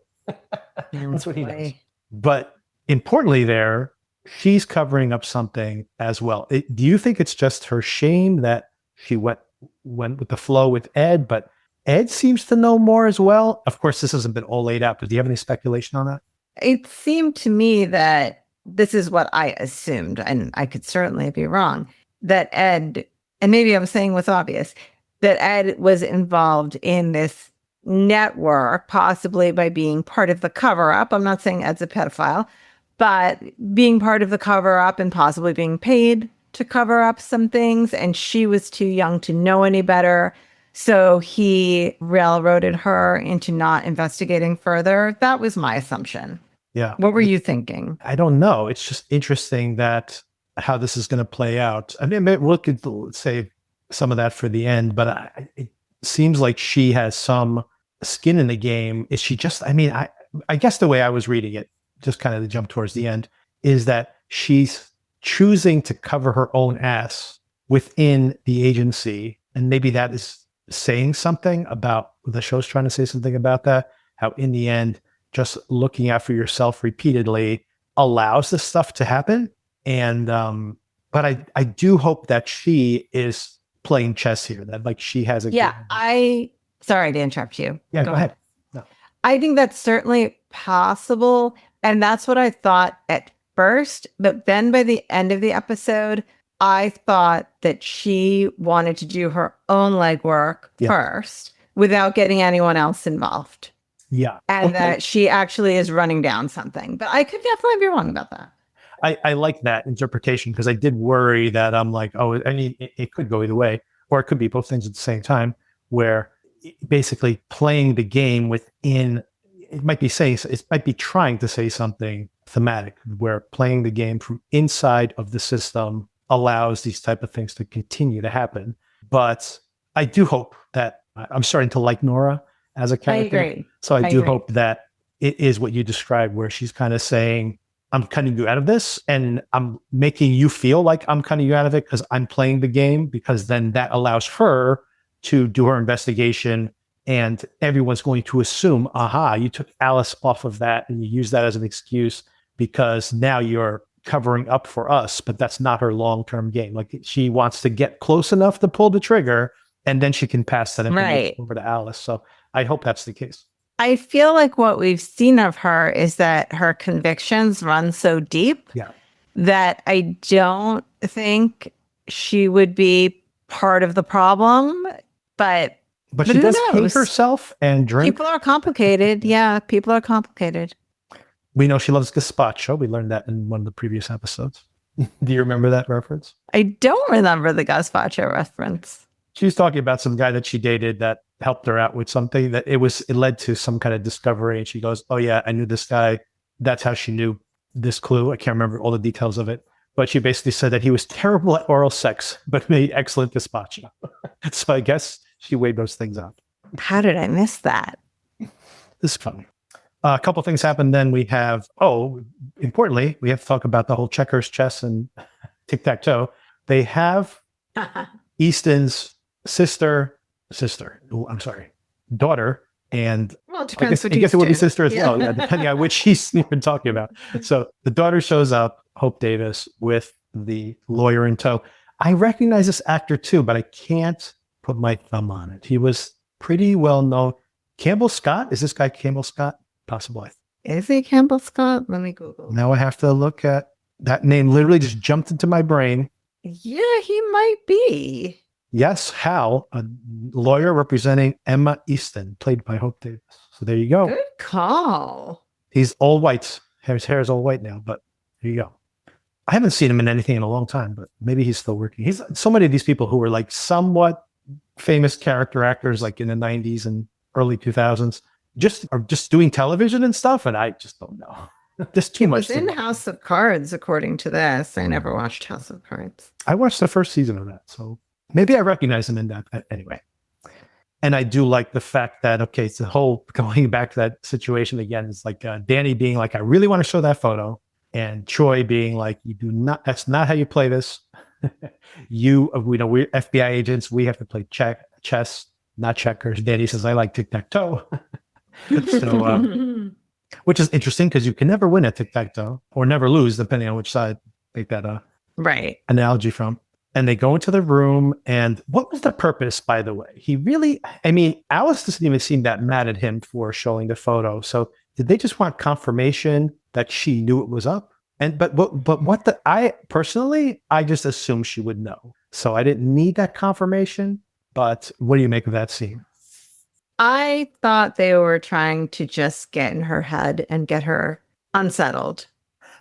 That's what he does. But importantly there, she's covering up something as well. Do you think it's just her shame that she went with the flow with Ed, but Ed seems to know more as well? Of course, this hasn't been all laid out, but do you have any speculation on that? It seemed to me that this is what I assumed, and I could certainly be wrong, that Ed, and maybe I'm saying what's obvious, that Ed was involved in this network, possibly by being part of the cover-up. I'm not saying Ed's a pedophile, but being part of the cover-up and possibly being paid to cover up some things, and she was too young to know any better. So he railroaded her into not investigating further. That was my assumption. Yeah. What were you thinking? I don't know. It's just interesting that how this is going to play out. I mean, we could save some of that for the end, but it seems like she has some skin in the game. Is she just, I guess the way I was reading it, just kind of the jump towards the end, is that she's choosing to cover her own ass within the agency. And maybe that is saying something about, the show's trying to say something about that, how in the end, just looking out for yourself repeatedly allows this stuff to happen. And, but I do hope that she is playing chess here, that like she has a... Yeah, sorry to interrupt you. Yeah, go ahead. No. I think that's certainly possible. And that's what I thought at first. But then by the end of the episode, I thought that she wanted to do her own legwork first without getting anyone else involved. Yeah. And that she actually is running down something. But I could definitely be wrong about that. I like that interpretation, because I did worry that I'm like, it could go either way, or it could be both things at the same time, where basically playing the game within, it might be trying to say something thematic, where playing the game from inside of the system allows these type of things to continue to happen. But I do hope that I'm starting to like Nora as a character. I agree. So I do hope that it is what you described, where she's kind of saying, I'm cutting you out of this, and I'm making you feel like I'm cutting you out of it because I'm playing the game, because then that allows her to do her investigation, and everyone's going to assume, aha, you took Alice off of that and you use that as an excuse because now you're covering up for us, but that's not her long-term game. Like she wants to get close enough to pull the trigger, and then she can pass that information over to Alice. So I hope that's the case. I feel like what we've seen of her is that her convictions run so deep that I don't think she would be part of the problem. But she does hate herself and drink. People are complicated. Yeah, people are complicated. We know she loves gazpacho. We learned that in one of the previous episodes. Do you remember that reference? I don't remember the gazpacho reference. She was talking about some guy that she dated that helped her out with something that it led to some kind of discovery. And she goes, oh yeah, I knew this guy. That's how she knew this clue. I can't remember all the details of it, but she basically said that he was terrible at oral sex, but made excellent gazpacho. So I guess she weighed those things out. How did I miss that? This is fun. A couple things happened. Then we have, importantly, we have to talk about the whole checkers, chess, and tic-tac-toe. They have Easton's daughter, and well, it depends I guess it would be sister as well, depending on which he's been talking about. So the daughter shows up, Hope Davis, with the lawyer in tow. I recognize this actor too, but I can't put my thumb on it. He was pretty well known. Campbell Scott? Is this guy Campbell Scott? Possibly. Is he Campbell Scott? Let me Google. Now I have to look at that name. Literally just jumped into my brain. Yeah, he might be. Yes, Hal, a lawyer representing Emma Easton, played by Hope Davis. So there you go. Good call. He's all white. His hair is all white now, but there you go. I haven't seen him in anything in a long time, but maybe he's still working. He's so many of these people who were like somewhat famous character actors, like in the 90s and early 2000s, are just doing television and stuff, and I just don't know. There's too much. He was in House of Cards, according to this. I never watched House of Cards. I watched the first season of that, so maybe I recognize him in that anyway. And I do like the fact that, okay, it's the whole going back to that situation again. It's like Danny being like, I really want to show that photo. And Choi being like, you do not, that's not how you play this. We're FBI agents. We have to play chess, not checkers. Danny says, I like tic-tac-toe. So, which is interesting because you can never win at tic-tac-toe or never lose, depending on which side take that analogy from. And they go into the room, and what was the purpose, by the way? Alice doesn't even seem that mad at him for showing the photo. So did they just want confirmation that she knew it was up? But I just assumed she would know. So I didn't need that confirmation. But what do you make of that scene? I thought they were trying to just get in her head and get her unsettled.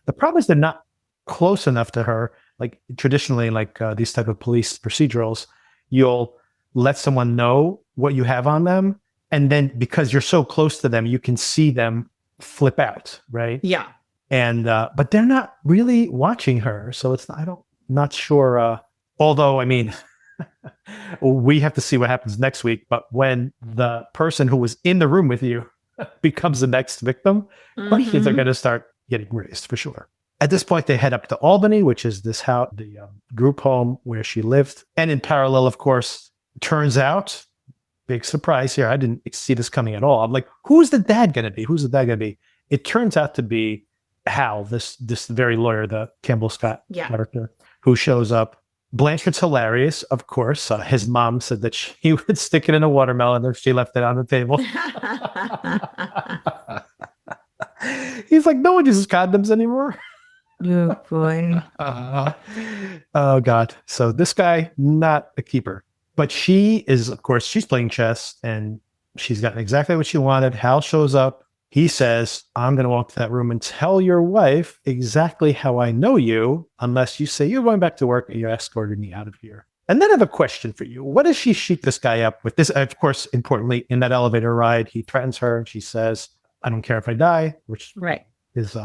The problem is they're not close enough to her. Like traditionally, these type of police procedurals, you'll let someone know what you have on them. And then because you're so close to them, you can see them flip out, right? Yeah. And, but they're not really watching her. So not sure. Although, we have to see what happens next week. But when the person who was in the room with you becomes the next victim, questions are going to start getting raised for sure. At this point, they head up to Albany, which is the group home where she lived. And in parallel, of course, turns out, big surprise here. I didn't see this coming at all. I'm like, who's the dad going to be? Who's the dad going to be? It turns out to be Hal, this very lawyer, the Campbell Scott character, who shows up. Blanchard's hilarious, of course. His mom said that she would stick it in a watermelon if she left it on the table. He's like, no one uses condoms anymore. Oh, boy. Oh, God. So this guy, not a keeper. But she is, of course, she's playing chess, and she's gotten exactly what she wanted. Hal shows up. He says, I'm going to walk to that room and tell your wife exactly how I know you, unless you say you're going back to work and you're escorting me out of here. And then I have a question for you. What does she shoot this guy up with? This, of course, importantly, in that elevator ride, he threatens her. And she says, I don't care if I die, which is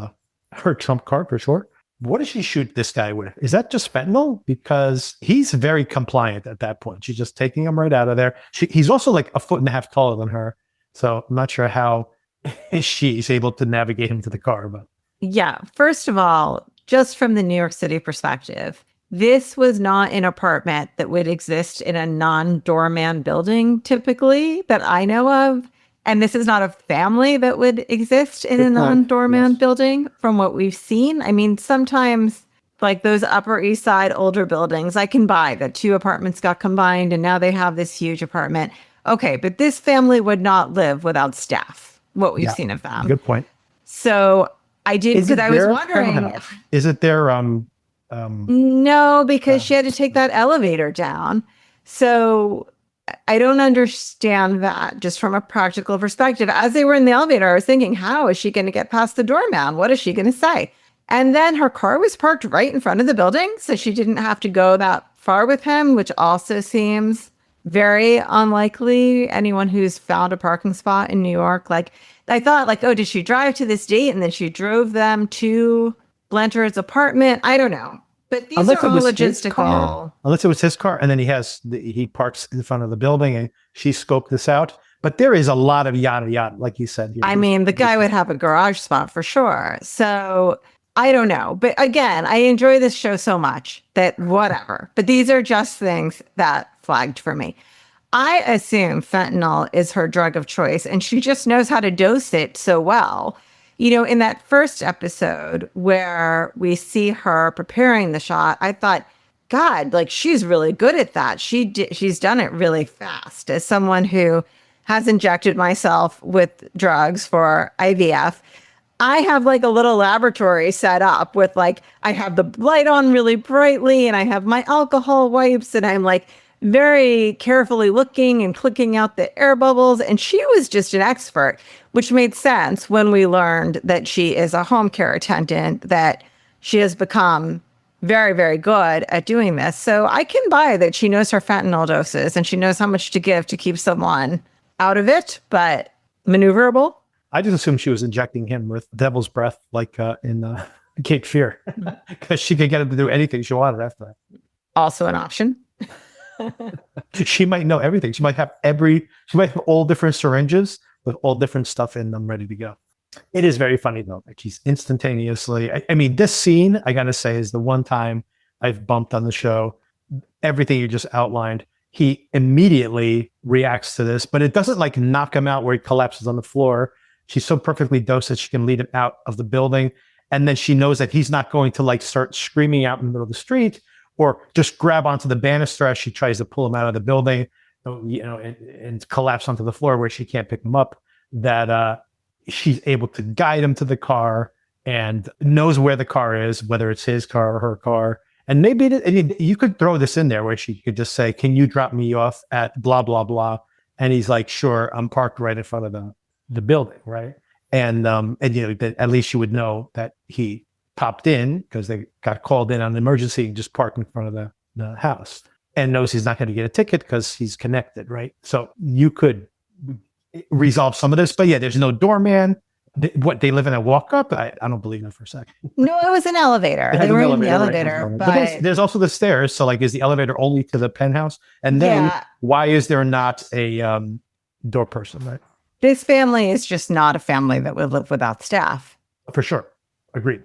her trump card for sure. What does she shoot this guy with? Is that just fentanyl? Because he's very compliant at that point. She's just taking him right out of there. He's also like 1.5 feet taller than her. So I'm not sure how she's able to navigate him to the car. But yeah, first of all, just from the New York City perspective, this was not an apartment that would exist in a non-doorman building typically that I know of. And this is not a family that would exist in a non-doorman building from what we've seen. I mean, sometimes like those Upper East Side older buildings, I can buy that 2 apartments got combined and now they have this huge apartment. Okay, but this family would not live without staff, what we've seen of them. Good point. So I did, because I was wondering. Is it their No, because she had to take that elevator down. So I don't understand that just from a practical perspective. As they were in the elevator, I was thinking, how is she going to get past the doorman? What is she going to say? And then her car was parked right in front of the building, so she didn't have to go that far with him, which also seems very unlikely. Anyone who's found a parking spot in New York, like I thought, like, oh, did she drive to this date and then she drove them to Blanchard's apartment? I don't know. But these are all logistical. Unless it was his car, and then he parks in front of the building, and she scoped this out. But there is a lot of yada yada, like you said. I mean, the guy would have a garage spot for sure. So I don't know. But again, I enjoy this show so much that whatever. But these are just things that flagged for me. I assume fentanyl is her drug of choice, and she just knows how to dose it so well. You know, in that first episode where we see her preparing the shot, I thought, God, like she's really good at that. She's done it really fast. As someone who has injected myself with drugs for IVF, I have like a little laboratory set up with like, I have the light on really brightly and I have my alcohol wipes and I'm like very carefully looking and clicking out the air bubbles. And she was just an expert, which made sense when we learned that she is a home care attendant, that she has become very, very good at doing this. So I can buy that she knows her fentanyl doses and she knows how much to give to keep someone out of it, but maneuverable. I just assumed she was injecting him with devil's breath, like in Cape Fear, because she could get him to do anything she wanted after that. Also an option. She might know everything. She might have all different syringes with all different stuff in them ready to go. It is very funny though. Like she's instantaneously, I mean, this scene, I gotta say, is the one time I've bumped on the show. Everything you just outlined, he immediately reacts to this, but it doesn't like knock him out where he collapses on the floor. She's so perfectly dosed that she can lead him out of the building. And then she knows that he's not going to like start screaming out in the middle of the street or just grab onto the banister as she tries to pull him out of the building, you know, and collapse onto the floor where she can't pick him up. That she's able to guide him to the car and knows where the car is, whether it's his car or her car. And maybe you could throw this in there where she could just say, "Can you drop me off at blah, blah, blah?" And he's like, "Sure, I'm parked right in front of the building," right? And you know, that at least you would know that he popped in because they got called in on an emergency and just parked in front of the house, and knows he's not going to get a ticket because he's connected, right? So you could resolve some of this, but yeah, there's no doorman. They live in a walk up? I don't believe that for a second. No, it was an elevator. They were in the elevator, right? But there's also the stairs. So like, is the elevator only to the penthouse? And then why is there not a door person, right? This family is just not a family that would live without staff. For sure. Agreed.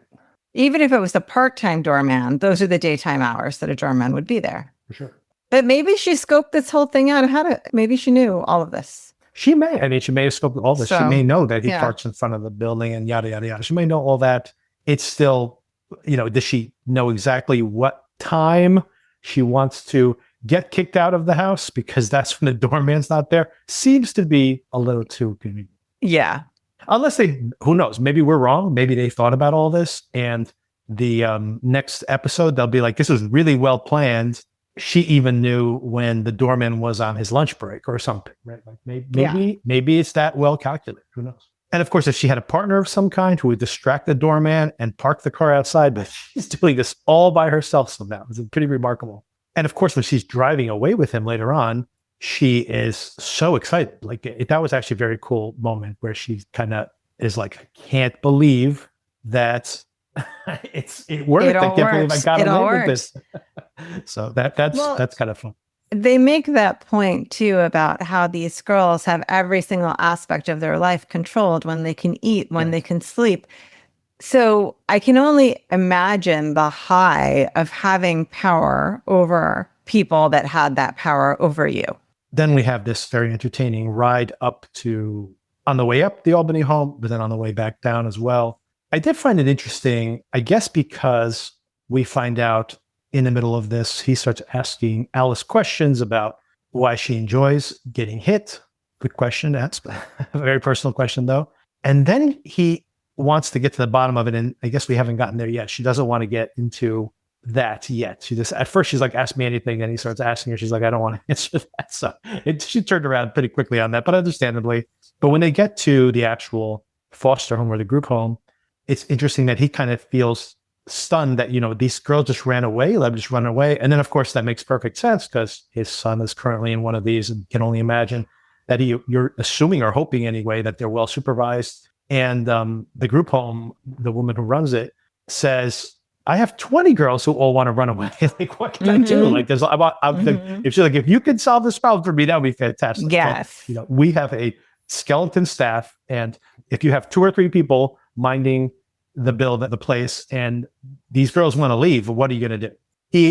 Even if it was a part-time doorman, those are the daytime hours that a doorman would be there. For sure. But maybe she scoped this whole thing out ahead of, maybe she knew all of this. She may have scoped all this. So, she may know that he parks in front of the building and yada, yada, yada. She may know all that. It's still, you know, does she know exactly what time she wants to get kicked out of the house because that's when the doorman's not there? Seems to be a little too convenient. Yeah. Unless who knows? Maybe we're wrong. Maybe they thought about all this, and the next episode they'll be like, "This was really well planned." She even knew when the doorman was on his lunch break or something, right? Like maybe it's that well calculated. Who knows? And of course, if she had a partner of some kind who would distract the doorman and park the car outside, but she's doing this all by herself somehow. It's pretty remarkable. And of course, when she's driving away with him later on, she is so excited. Like that was actually a very cool moment where she kind of is like, "I can't believe that it worked. I can't believe I got away with this." So that's kind of fun. They make that point too about how these girls have every single aspect of their life controlled, when they can eat, when they can sleep. So I can only imagine the high of having power over people that had that power over you. Then we have this very entertaining ride up to on the way up the Albany home, but then on the way back down as well. I did find it interesting, I guess, because we find out in the middle of this, he starts asking Alice questions about why she enjoys getting hit. Good question to ask. A very personal question, though. And then he wants to get to the bottom of it. And I guess we haven't gotten there yet. She doesn't want to get into that yet. She just, at first she's like, ask me anything. And he starts asking her. She's like, I don't want to answer that. So she turned around pretty quickly on that, but understandably. But when they get to the actual foster home or the group home, it's interesting that he kind of feels stunned that, these girls just ran away, let them just run away. And then, of course, that makes perfect sense because his son is currently in one of these and can only imagine that you're assuming or hoping anyway that they're well supervised. And the group home, the woman who runs it, says, I have 20 girls who all want to run away. Like, what can I do? Like, there's if she's like, if you could solve this problem for me, that would be fantastic. Yes. So, we have a skeleton staff, and if you have 2 or 3 people minding the place, and these girls want to leave, what are you going to do?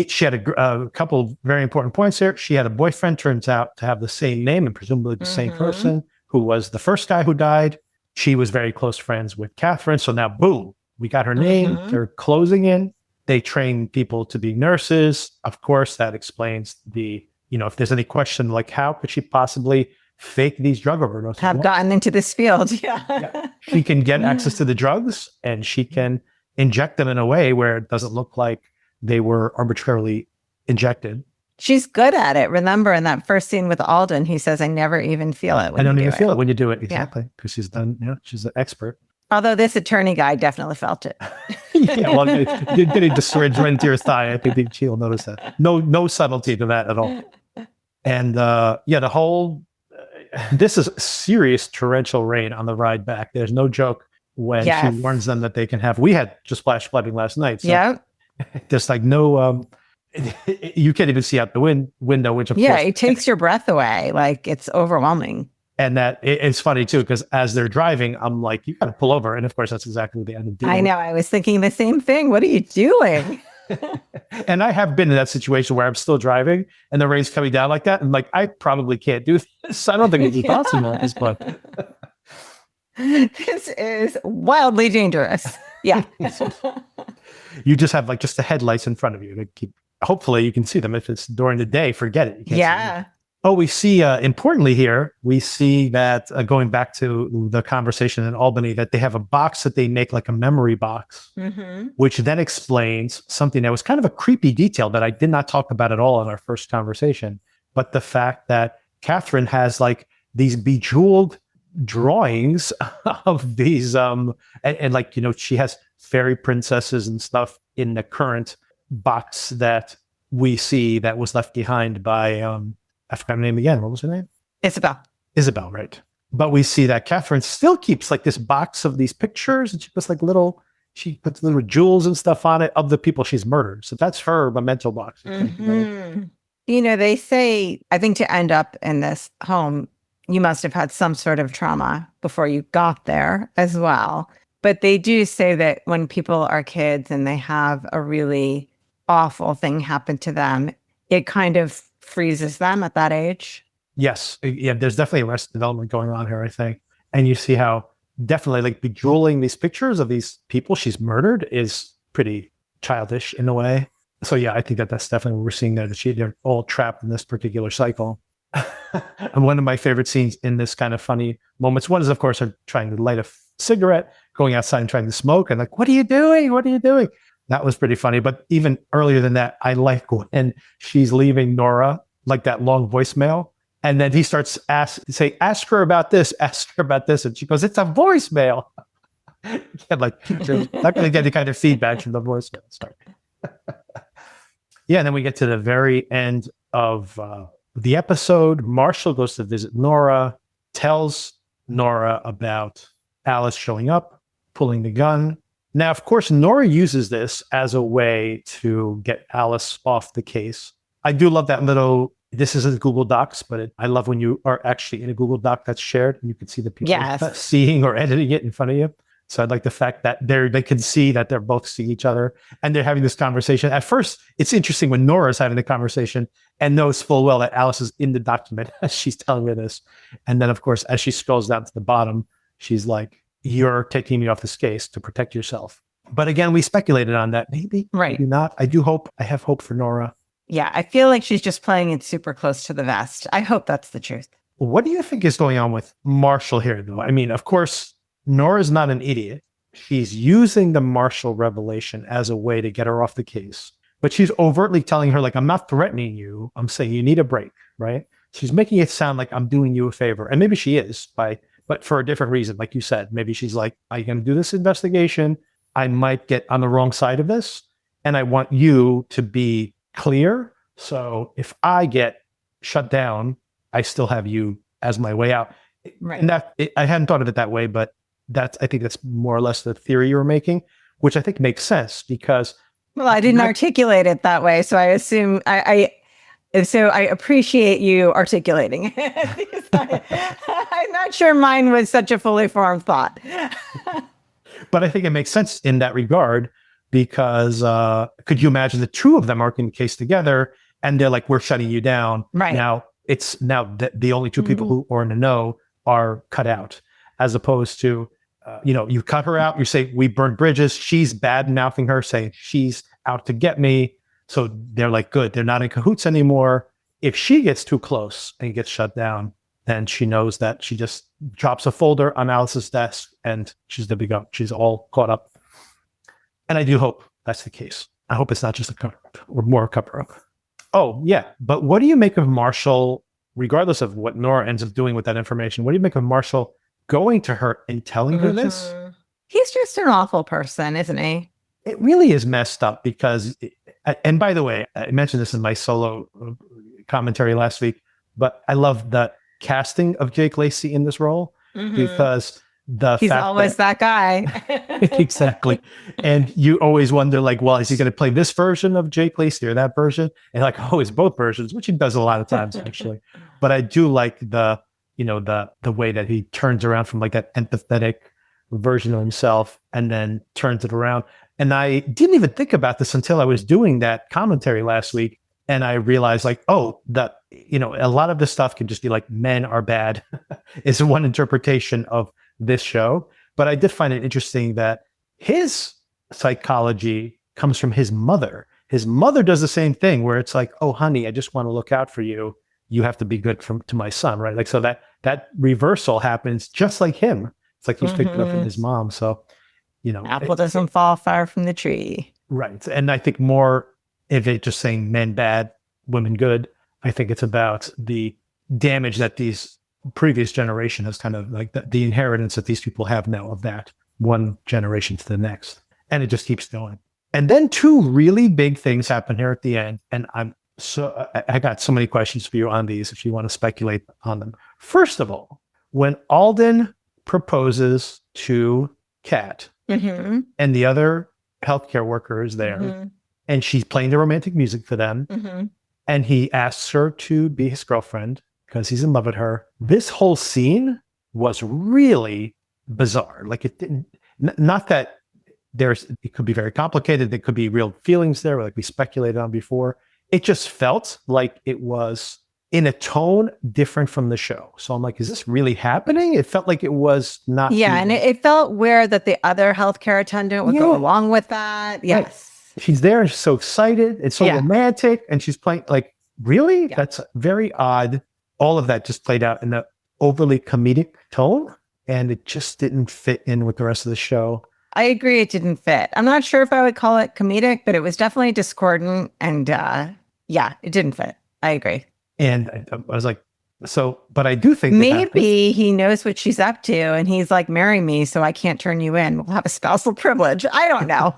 She had a couple of very important points here. She had a boyfriend, turns out to have the same name and presumably the same person, who was the first guy who died. She was very close friends with Catherine. So now, boom, we got her name. They're closing in. They train people to be nurses. Of course, that explains if there's any question, like, how could she possibly fake these drug overdoses? Have gotten into this field. Yeah. She can get access to the drugs, and she can inject them in a way where it doesn't look like they were arbitrarily injected. She's good at it. Remember in that first scene with Alden, he says, I never even feel it. I don't even feel it when you do it. Exactly. Because she's done, she's an expert. Although this attorney guy definitely felt it. Yeah, well, you're getting the syringe right into your thigh. I think she'll notice that. No subtlety to that at all. And the whole, this is serious torrential rain on the ride back. There's no joke when she warns them that they can have, we had just flash flooding last night. So there's like no, you can't even see out the window, which of course. It takes your breath away. Like, it's overwhelming. And that it's funny too, because as they're driving, I'm like, you got to pull over. And of course, that's exactly what they end up doing. I know. I was thinking the same thing. What are you doing? And I have been in that situation where I'm still driving and the rain's coming down like that. And like, I probably can't do this. I don't think it's possible at this point. This is wildly dangerous. Yeah. You just have like just the headlights in front of you to keep, hopefully you can see them. If it's during the day, forget it. You can't see them. Oh, we see, importantly here, we see that going back to the conversation in Albany, that they have a box that they make like a memory box, which then explains something that was kind of a creepy detail that I did not talk about at all in our first conversation. But the fact that Catherine has like these bejeweled drawings of these, and like, she has fairy princesses and stuff in the current box that we see that was left behind by, I forgot her name again. What was her name? Isabelle, right. But we see that Catherine still keeps like this box of these pictures, and she puts little jewels and stuff on it of the people she's murdered. So that's her memento box. They say, I think to end up in this home, you must have had some sort of trauma before you got there as well. But they do say that when people are kids and they have a really awful thing happen to them, it kind of freezes them at that age. Yes. Yeah, there's definitely arrested development going on here, I think. And you see how definitely like bejeweling these pictures of these people she's murdered is pretty childish in a way. So yeah, I think that's definitely what we're seeing there, that they're all trapped in this particular cycle. And one of my favorite scenes in this kind of funny moments, one is of course her trying to light a cigarette, going outside and trying to smoke, and like, what are you doing? What are you doing? That was pretty funny. But even earlier than that, I like when she's leaving Nora, like that long voicemail. And then he starts ask her about this, ask her about this. And she goes, it's a voicemail. Like, you're not going to get any kind of feedback from the voicemail. Sorry. And then we get to the very end of the episode. Marshall goes to visit Nora, tells Nora about Alice showing up, pulling the gun. Now, of course, Nora uses this as a way to get Alice off the case. I do love that little, this isn't Google Docs, but I love when you are actually in a Google Doc that's shared and you can see the people seeing or editing it in front of you. So I like the fact that they can see that they're both seeing each other and they're having this conversation. At first, it's interesting when Nora's having the conversation and knows full well that Alice is in the document as she's telling her this. And then, of course, as she scrolls down to the bottom, she's like, you're taking me off this case to protect yourself. But again, we speculated on that. Maybe, maybe not. I have hope for Nora. Yeah, I feel like she's just playing it super close to the vest. I hope that's the truth. What do you think is going on with Marshall here, though? I mean, of course, Nora's not an idiot. She's using the Marshall revelation as a way to get her off the case. But she's overtly telling her, like, I'm not threatening you. I'm saying you need a break, right? She's making it sound like I'm doing you a favor. And maybe she is, but for a different reason. Like you said, maybe she's like, I'm going to do this investigation. I might get on the wrong side of this. And I want you to be clear. So if I get shut down, I still have you as my way out. Right. And I hadn't thought of it that way, but I think that's more or less the theory you were making, which I think makes sense because. Well, I didn't articulate it that way. So I assume so I appreciate you articulating it. I'm not sure mine was such a fully formed thought. But I think it makes sense in that regard because could you imagine the two of them are in the case together and they're like, we're shutting you down. Right. Now it's the only two people who are in the know are cut out, as opposed to, you cut her out. You say, we burned bridges. She's bad mouthing her, saying she's out to get me. So they're like, good. They're not in cahoots anymore. If she gets too close and gets shut down, then she knows that she just drops a folder on Alice's desk and she's the big up. She's all caught up. And I do hope that's the case. I hope it's not just a cover-up or more cover-up. Oh, yeah. But what do you make of Marshall, regardless of what Nora ends up doing with that information? What do you make of Marshall going to her and telling her this? He's just an awful person, isn't he? It really is messed up because, and by the way, I mentioned this in my solo commentary last week, but I love the casting of Jake Lacey in this role because he's always that guy. Exactly. And you always wonder, like, well, is he going to play this version of Jake Lacey or that version? And like, oh, it's both versions, which he does a lot of times actually. But I do like the way that he turns around from like that empathetic version of himself and then turns it around. And I didn't even think about this until I was doing that commentary last week. And I realized like, oh, that, a lot of this stuff can just be like, men are bad is one interpretation of this show. But I did find it interesting that his psychology comes from his mother. His mother does the same thing where it's like, oh, honey, I just want to look out for you. You have to be good to my son, right? Like, so that reversal happens just like him. It's like he's picked it up from his mom. So, apple doesn't fall far from the tree. Right. And I think more if it just saying men bad, women good, I think it's about the damage that these previous generation has kind of like the inheritance that these people have now of that one generation to the next. And it just keeps going. And then two really big things happen here at the end. And I got so many questions for you on these if you want to speculate on them. First of all, when Alden proposes to Kat and the other healthcare worker is there and she's playing the romantic music for them and he asks her to be his girlfriend because he's in love with her. This whole scene was really bizarre. Like it didn't, not that it could be very complicated. There could be real feelings there, like we speculated on before. It just felt like it was in a tone different from the show. So I'm like, is this really happening? It felt like it was not. Yeah. And it felt weird that the other healthcare attendant would go along with that. Yes. Right. She's there. She's so excited. It's so romantic. And she's playing like, really? Yeah. That's very odd. All of that just played out in the overly comedic tone. And it just didn't fit in with the rest of the show. I agree. It didn't fit. I'm not sure if I would call it comedic, but it was definitely discordant. And it didn't fit. I agree. And I was like, but I do think maybe he knows what she's up to and he's like, marry me so I can't turn you in. We'll have a spousal privilege. I don't know.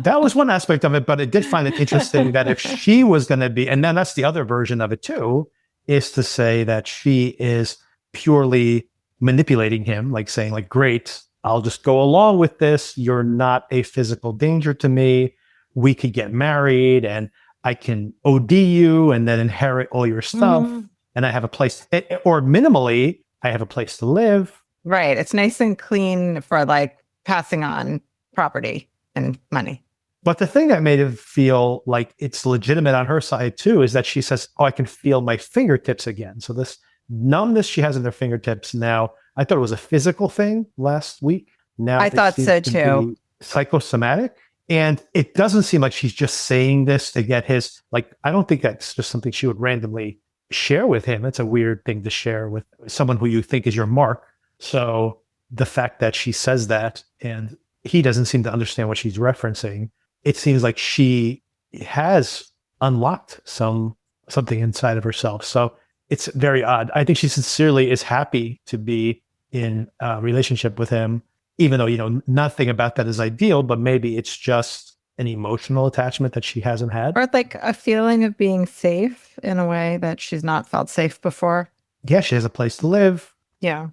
That was one aspect of it, but I did find it interesting that if she was going to be, and then that's the other version of it too, is to say that she is purely manipulating him, like saying like, great, I'll just go along with this. You're not a physical danger to me. We could get married and I can OD you and then inherit all your stuff. And I have a place, or minimally, I have a place to live. Right. It's nice and clean for like passing on property and money. But the thing that made it feel like it's legitimate on her side too is that she says, "Oh, I can feel my fingertips again." So this numbness she has in her fingertips now, I thought it was a physical thing last week. Now I it thought seems so to too. be psychosomatic. And it doesn't seem like she's just saying this to get his, like, I don't think that's just something she would randomly share with him. It's a weird thing to share with someone who you think is your mark. So the fact that she says that and he doesn't seem to understand what she's referencing, it seems like she has unlocked something inside of herself. So it's very odd. I think she sincerely is happy to be in a relationship with him, even though, nothing about that is ideal, but maybe it's just an emotional attachment that she hasn't had. Or like a feeling of being safe in a way that she's not felt safe before. Yeah, she has a place to live. Yeah.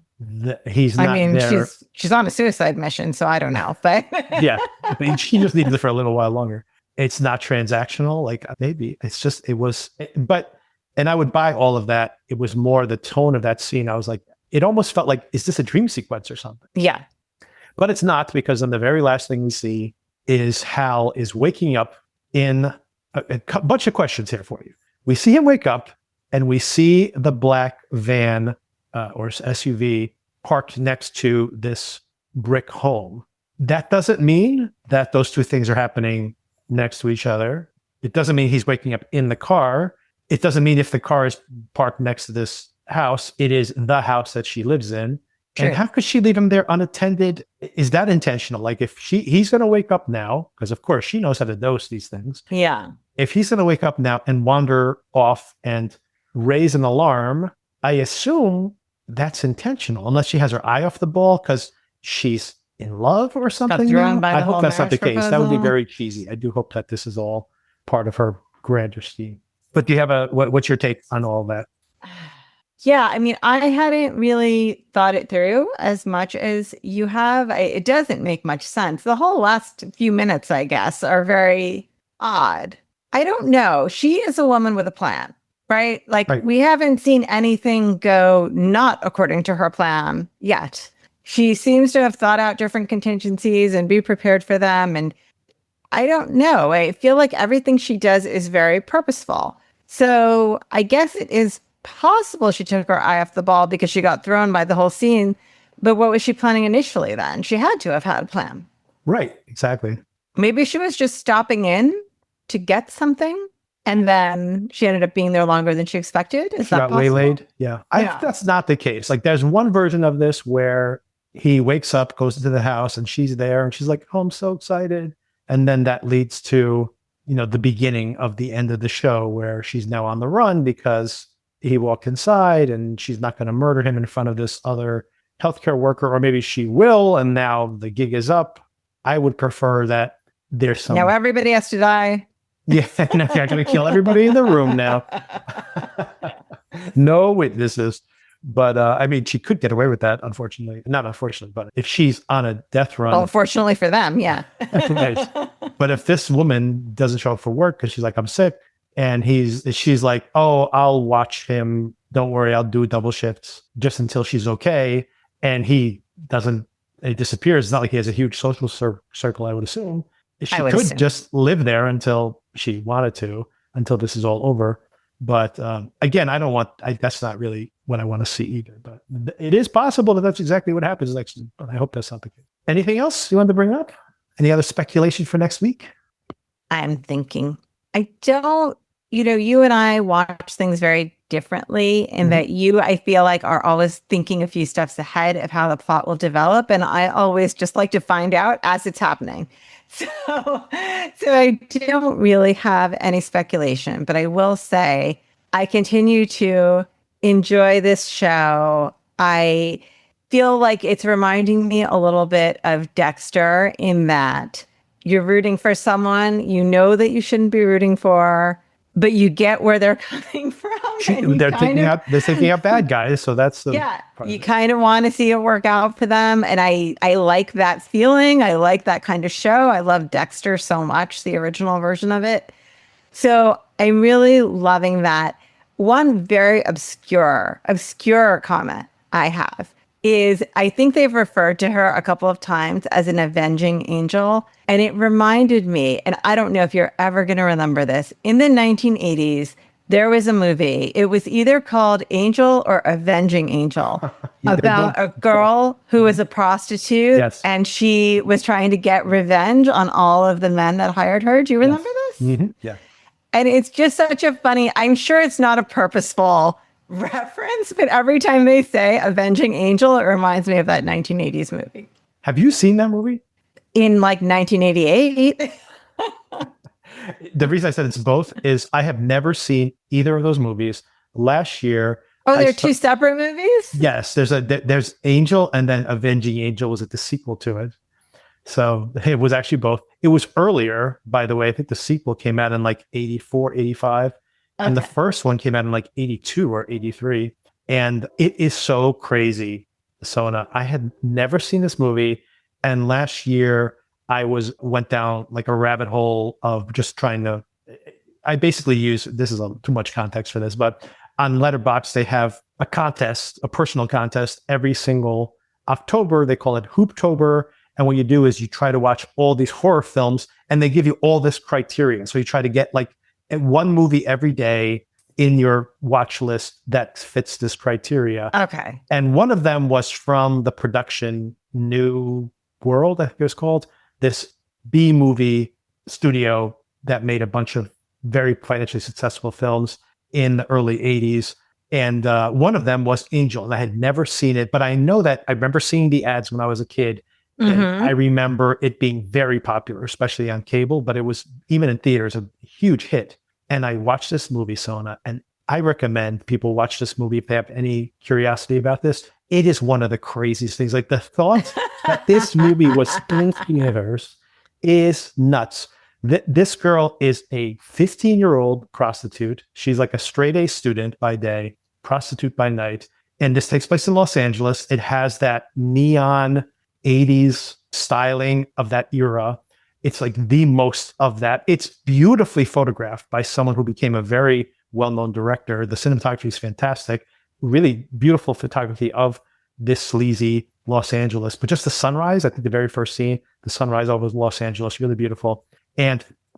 He's not there. She's on a suicide mission, so I don't know. But Yeah, I mean, she just needs it for a little while longer. It's not transactional. Like maybe it's just, and I would buy all of that. It was more the tone of that scene. I was like, it almost felt like, is this a dream sequence or something? yeah. But it's not, because then the very last thing we see is Hal is waking up in a bunch of questions here for you. We see him wake up and we see the black van or SUV parked next to this brick home. That doesn't mean that those two things are happening next to each other. It doesn't mean he's waking up in the car. It doesn't mean if the car is parked next to this house, it is the house that she lives in. True. And how could she leave him there unattended? Is that intentional? Like if he's going to wake up now, because of course she knows how to dose these things. Yeah. If he's going to wake up now and wander off and raise an alarm, I assume that's intentional, unless she has her eye off the ball because she's in love or something. thrown by the I hope whole that's not the marriage case. That would be proposal. very cheesy. I do hope that this is all part of her grander scheme. But do you have what's your take on all that? Yeah, I mean, I hadn't really thought it through as much as you have. It doesn't make much sense. The whole last few minutes, I guess, are very odd. I don't know. She is a woman with a plan, right? Like, Right. We haven't seen anything go not according to her plan yet. She seems to have thought out different contingencies and be prepared for them. And I don't know. I feel like everything she does is very purposeful. So I guess it is possible she took her eye off the ball because she got thrown by the whole scene. But what was she planning initially then? She had to have had a plan. Right, exactly. Maybe she was just stopping in to get something, and then she ended up being there longer than she expected. Is She that got possible? waylaid. Yeah. That's not the case. Like there's one version of this where he wakes up, goes into the house, and she's there, and she's like, "Oh, I'm so excited." And then that leads to, the beginning of the end of the show where she's now on the run because he walked inside and she's not going to murder him in front of this other healthcare worker, or maybe she will, and now the gig is up. I would prefer that there's some. Now everybody has to die. Yeah, now you're going to kill everybody in the room now. No witnesses. But I mean, she could get away with that, unfortunately. Not unfortunately, but if she's on a death run. Well, fortunately for them, yeah. Nice. But if this woman doesn't show up for work because she's like, "I'm sick," and she's like, "Oh, I'll watch him. Don't worry, I'll do double shifts just until she's okay," and he disappears. It's not like he has a huge social circle, I would assume. She could just live there until she wanted to, until this is all over. But again, that's not really what I want to see either. But it is possible that that's exactly what happens next. But I hope that's not the case. Anything else you want to bring up? Any other speculation for next week? I'm thinking. I don't, you and I watch things very differently in that you, I feel like, are always thinking a few steps ahead of how the plot will develop. And I always just like to find out as it's happening. So I don't really have any speculation, but I will say I continue to enjoy this show. I feel like it's reminding me a little bit of Dexter in that you're rooting for someone you know that you shouldn't be rooting for, but you get where they're coming from. They're taking out bad guys, so that's the you kind of want to see it work out for them, and I like that feeling. I like that kind of show. I love Dexter so much, the original version of it. So I'm really loving that. One very obscure comment I have is I think they've referred to her a couple of times as an avenging angel. And it reminded me, and I don't know if you're ever going to remember this, in the 1980s, there was a movie. It was either called Angel or Avenging Angel about a girl who was a prostitute and she was trying to get revenge on all of the men that hired her. Do you remember this? Mm-hmm. Yeah. And it's just such a funny, I'm sure it's not a purposeful reference, but every time they say Avenging Angel, it reminds me of that 1980s movie. Have you seen that movie? In like 1988. The reason I said it's both is I have never seen either of those movies. Last year. Oh, they're two separate movies? Yes. There's Angel and then Avenging Angel was the sequel to it. So it was actually both. It was earlier, by the way. I think the sequel came out in like 84, 85. Okay. And the first one came out in like 82 or 83. And it is so crazy, Sona. I had never seen this movie. And last year I went down like a rabbit hole of just trying to, I basically this is too much context for this, but on Letterboxd, they have a contest, a personal contest every single October. They call it Hooptober. And what you do is you try to watch all these horror films and they give you all this criteria. So you try to get like one movie every day in your watch list that fits this criteria. Okay. And one of them was from the production New World, I think it was called, this B movie studio that made a bunch of very financially successful films in the early 80s. And one of them was Angel. And I had never seen it, but I know that I remember seeing the ads when I was a kid. Mm-hmm. And I remember it being very popular, especially on cable, but it was even in theaters, a huge hit. And I watched this movie, Sona, and I recommend people watch this movie if they have any curiosity about this. It is one of the craziest things. Like the thought that this movie was in theaters is nuts. This girl is a 15-year-old prostitute. She's like a straight A student by day, prostitute by night. And this takes place in Los Angeles. It has that neon 80s styling of that era. It's like the most of that. It's beautifully photographed by someone who became a very well-known director. The cinematography is fantastic. Really beautiful photography of this sleazy Los Angeles. But just the sunrise, I think the very first scene, the sunrise over Los Angeles, really beautiful.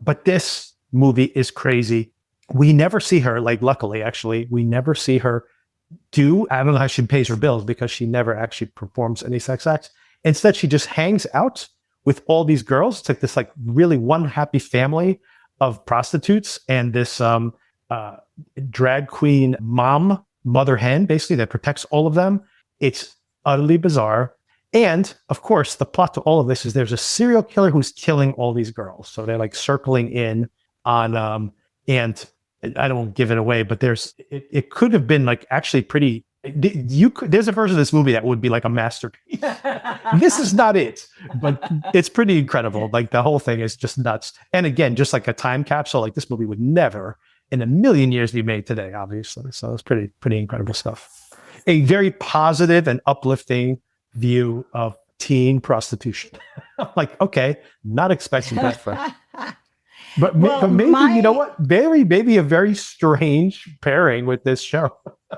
But this movie is crazy. We never see her, like luckily, actually, we never see her I don't know how she pays her bills because she never actually performs any sex acts. Instead, she just hangs out with all these girls. It's like this like really one happy family of prostitutes and this drag queen mother hen, basically, that protects all of them. It's utterly bizarre. And of course, the plot to all of this is there's a serial killer who's killing all these girls. So they're like circling in on, and I don't give it away, but it could have been like actually pretty, there's a version of this movie that would be like a masterpiece. This is not it, but it's pretty incredible. Like the whole thing is just nuts. And again, just like a time capsule, like this movie would never in a million years be made today, obviously. So it's pretty incredible stuff. A very positive and uplifting view of teen prostitution. Like, okay, not expecting that from. But maybe, you know what? Maybe a very strange pairing with this show.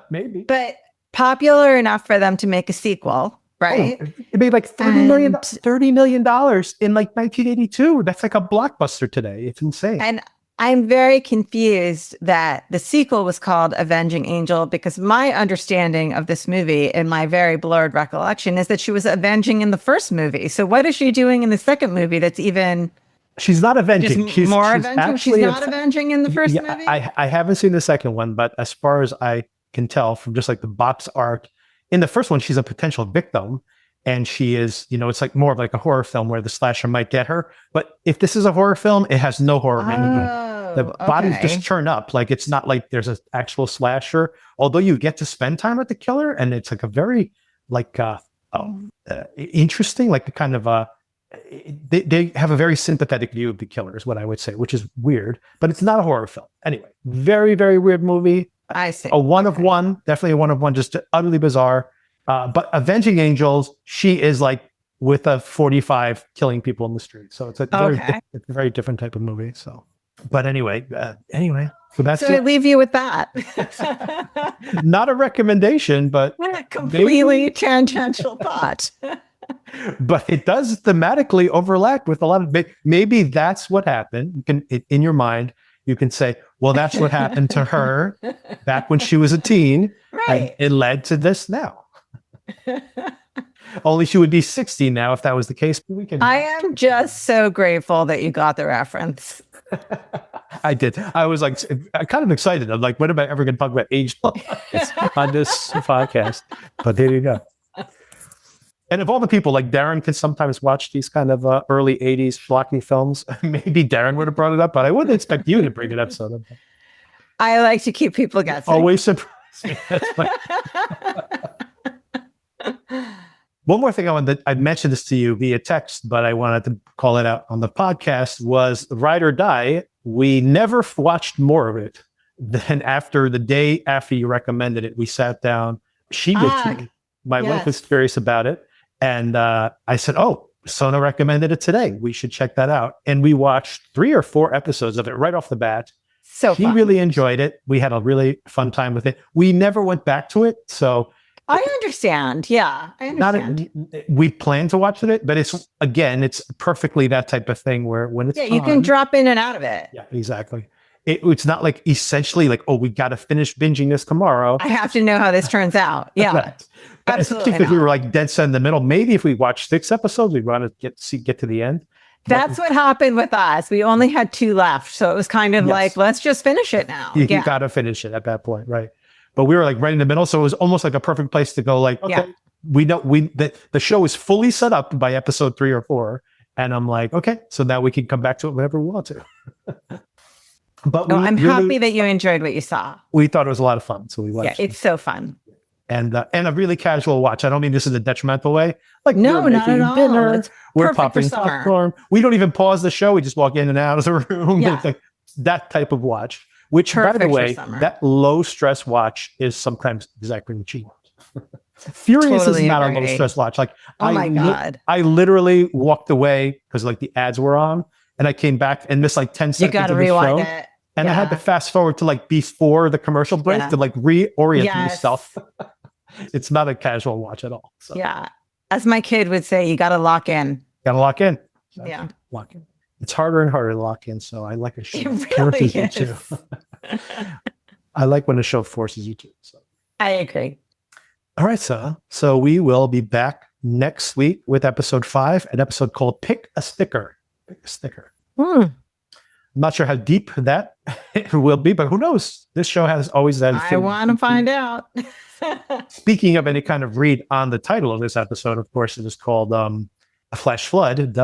Maybe. But popular enough for them to make a sequel, right? Oh, it made like $30 million in like 1982. That's like a blockbuster today. It's insane. And I'm very confused that the sequel was called Avenging Angel because my understanding of this movie in my very blurred recollection is that she was avenging in the first movie. So what is she doing in the second movie that's even... She's not avenging. She's avenging. She's not avenging in the first movie? I haven't seen the second one, but as far as I can tell from just like the box art, in the first one, she's a potential victim. And she is, it's like more of like a horror film where the slasher might get her. But if this is a horror film, it has no horror in it. The bodies just turn up. Like it's not like there's an actual slasher, although you get to spend time with the killer. And it's like a very like interesting, like the kind of they have a very sympathetic view of the killer is what I would say, which is weird, but it's not a horror film. Anyway, very, very weird movie. I see. A one of one, definitely a one of one, just utterly bizarre. But Avenging Angels, she is like with a 45 killing people in the street. So it's a very different type of movie. So, but anyway, So that's So I leave you with that. not a recommendation, but completely tangential thought. but it does thematically overlap with a lot of, maybe that's what happened. You can, in your mind, you can say, well, that's what happened to her back when she was a teen. Right. And it led to this now. Only she would be 60 now if that was the case. I am just so grateful that you got the reference. I did. I was like, kind of excited. I'm like, when am I ever going to talk about age on this podcast? But there you go. And of all the people, like Darren can sometimes watch these kind of early 80s blocky films. Maybe Darren would have brought it up, but I wouldn't expect you to bring it up. So I like to keep people guessing. Always surprise me. One more thing I mentioned this to you via text, but I wanted to call it out on the podcast, was Ride or Die. We never watched more of it. Then after the day after you recommended it, we sat down. She did. My wife was curious about it. And I said, oh, Sona recommended it today. We should check that out. And we watched 3 or 4 episodes of it right off the bat. So she really enjoyed it. We had a really fun time with it. We never went back to it. So I understand. Yeah, I understand. We plan to watch it, but it's perfectly that type of thing where when it's you can drop in and out of it. Yeah, exactly. It's not like essentially like, oh, we got to finish binging this tomorrow. I have to know how this turns out. Yeah, right. Absolutely. If we were like dead set in the middle, maybe if we watched 6 episodes, we'd want to get to the end. That's what happened with us. We only had 2 left, so it was kind of like, let's just finish it now. You got to finish it at that point, right? But we were like right in the middle, so it was almost like a perfect place to go. Like, okay, the show is fully set up by episode 3 or 4, and I'm like, okay, so now we can come back to it whenever we want to. But I'm happy that you enjoyed what you saw. We thought it was a lot of fun, so we watched. Yeah, it's so fun. And a really casual watch. I don't mean this in a detrimental way. Like, no, not at all. Dinner, we're popping popcorn. We don't even pause the show. We just walk in and out of the room. Yeah. Like that type of watch. Which, perfect, by the way, that low stress watch is sometimes exactly what she wants. Furious is not a low stress watch. Like, oh my God. I literally walked away because like the ads were on, and I came back and missed like 10 seconds. You got to of the rewind show, it. And I had to fast forward to like before the commercial break to like reorient myself. It's not a casual watch at all. So. Yeah. As my kid would say, you got to lock in. Got to lock in. Exactly. Yeah. Lock in. It's harder and harder to lock in. So I like a show it really forces you to. I like when a show forces you to. So. I agree. All right, so we will be back next week with episode 5, an episode called Pick a Sticker. Pick a Sticker. I'm not sure how deep that will be, but who knows? This show has always that. I want to find out. Speaking of any kind of read on the title of this episode, of course, it is called A Flash Flood,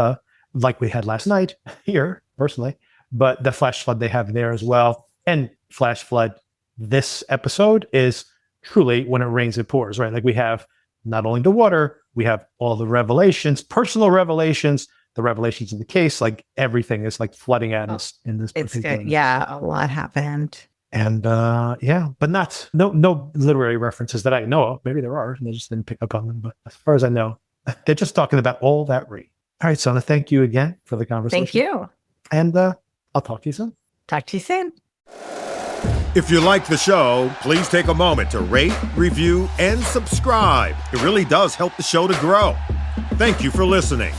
like we had last night here, personally, but the Flash Flood they have there as well. And Flash Flood, this episode is truly when it rains, it pours, right? Like we have not only the water, we have all the revelations, personal revelations, the revelations in the case, like everything is like flooding at us in this. It's good. Yeah, a lot happened. And but no literary references that I know of. Maybe there are, and they just didn't pick up on them. But as far as I know, they're just talking about all that read. All right, Sona, thank you again for the conversation. Thank you. And I'll talk to you soon. Talk to you soon. If you like the show, please take a moment to rate, review, and subscribe. It really does help the show to grow. Thank you for listening.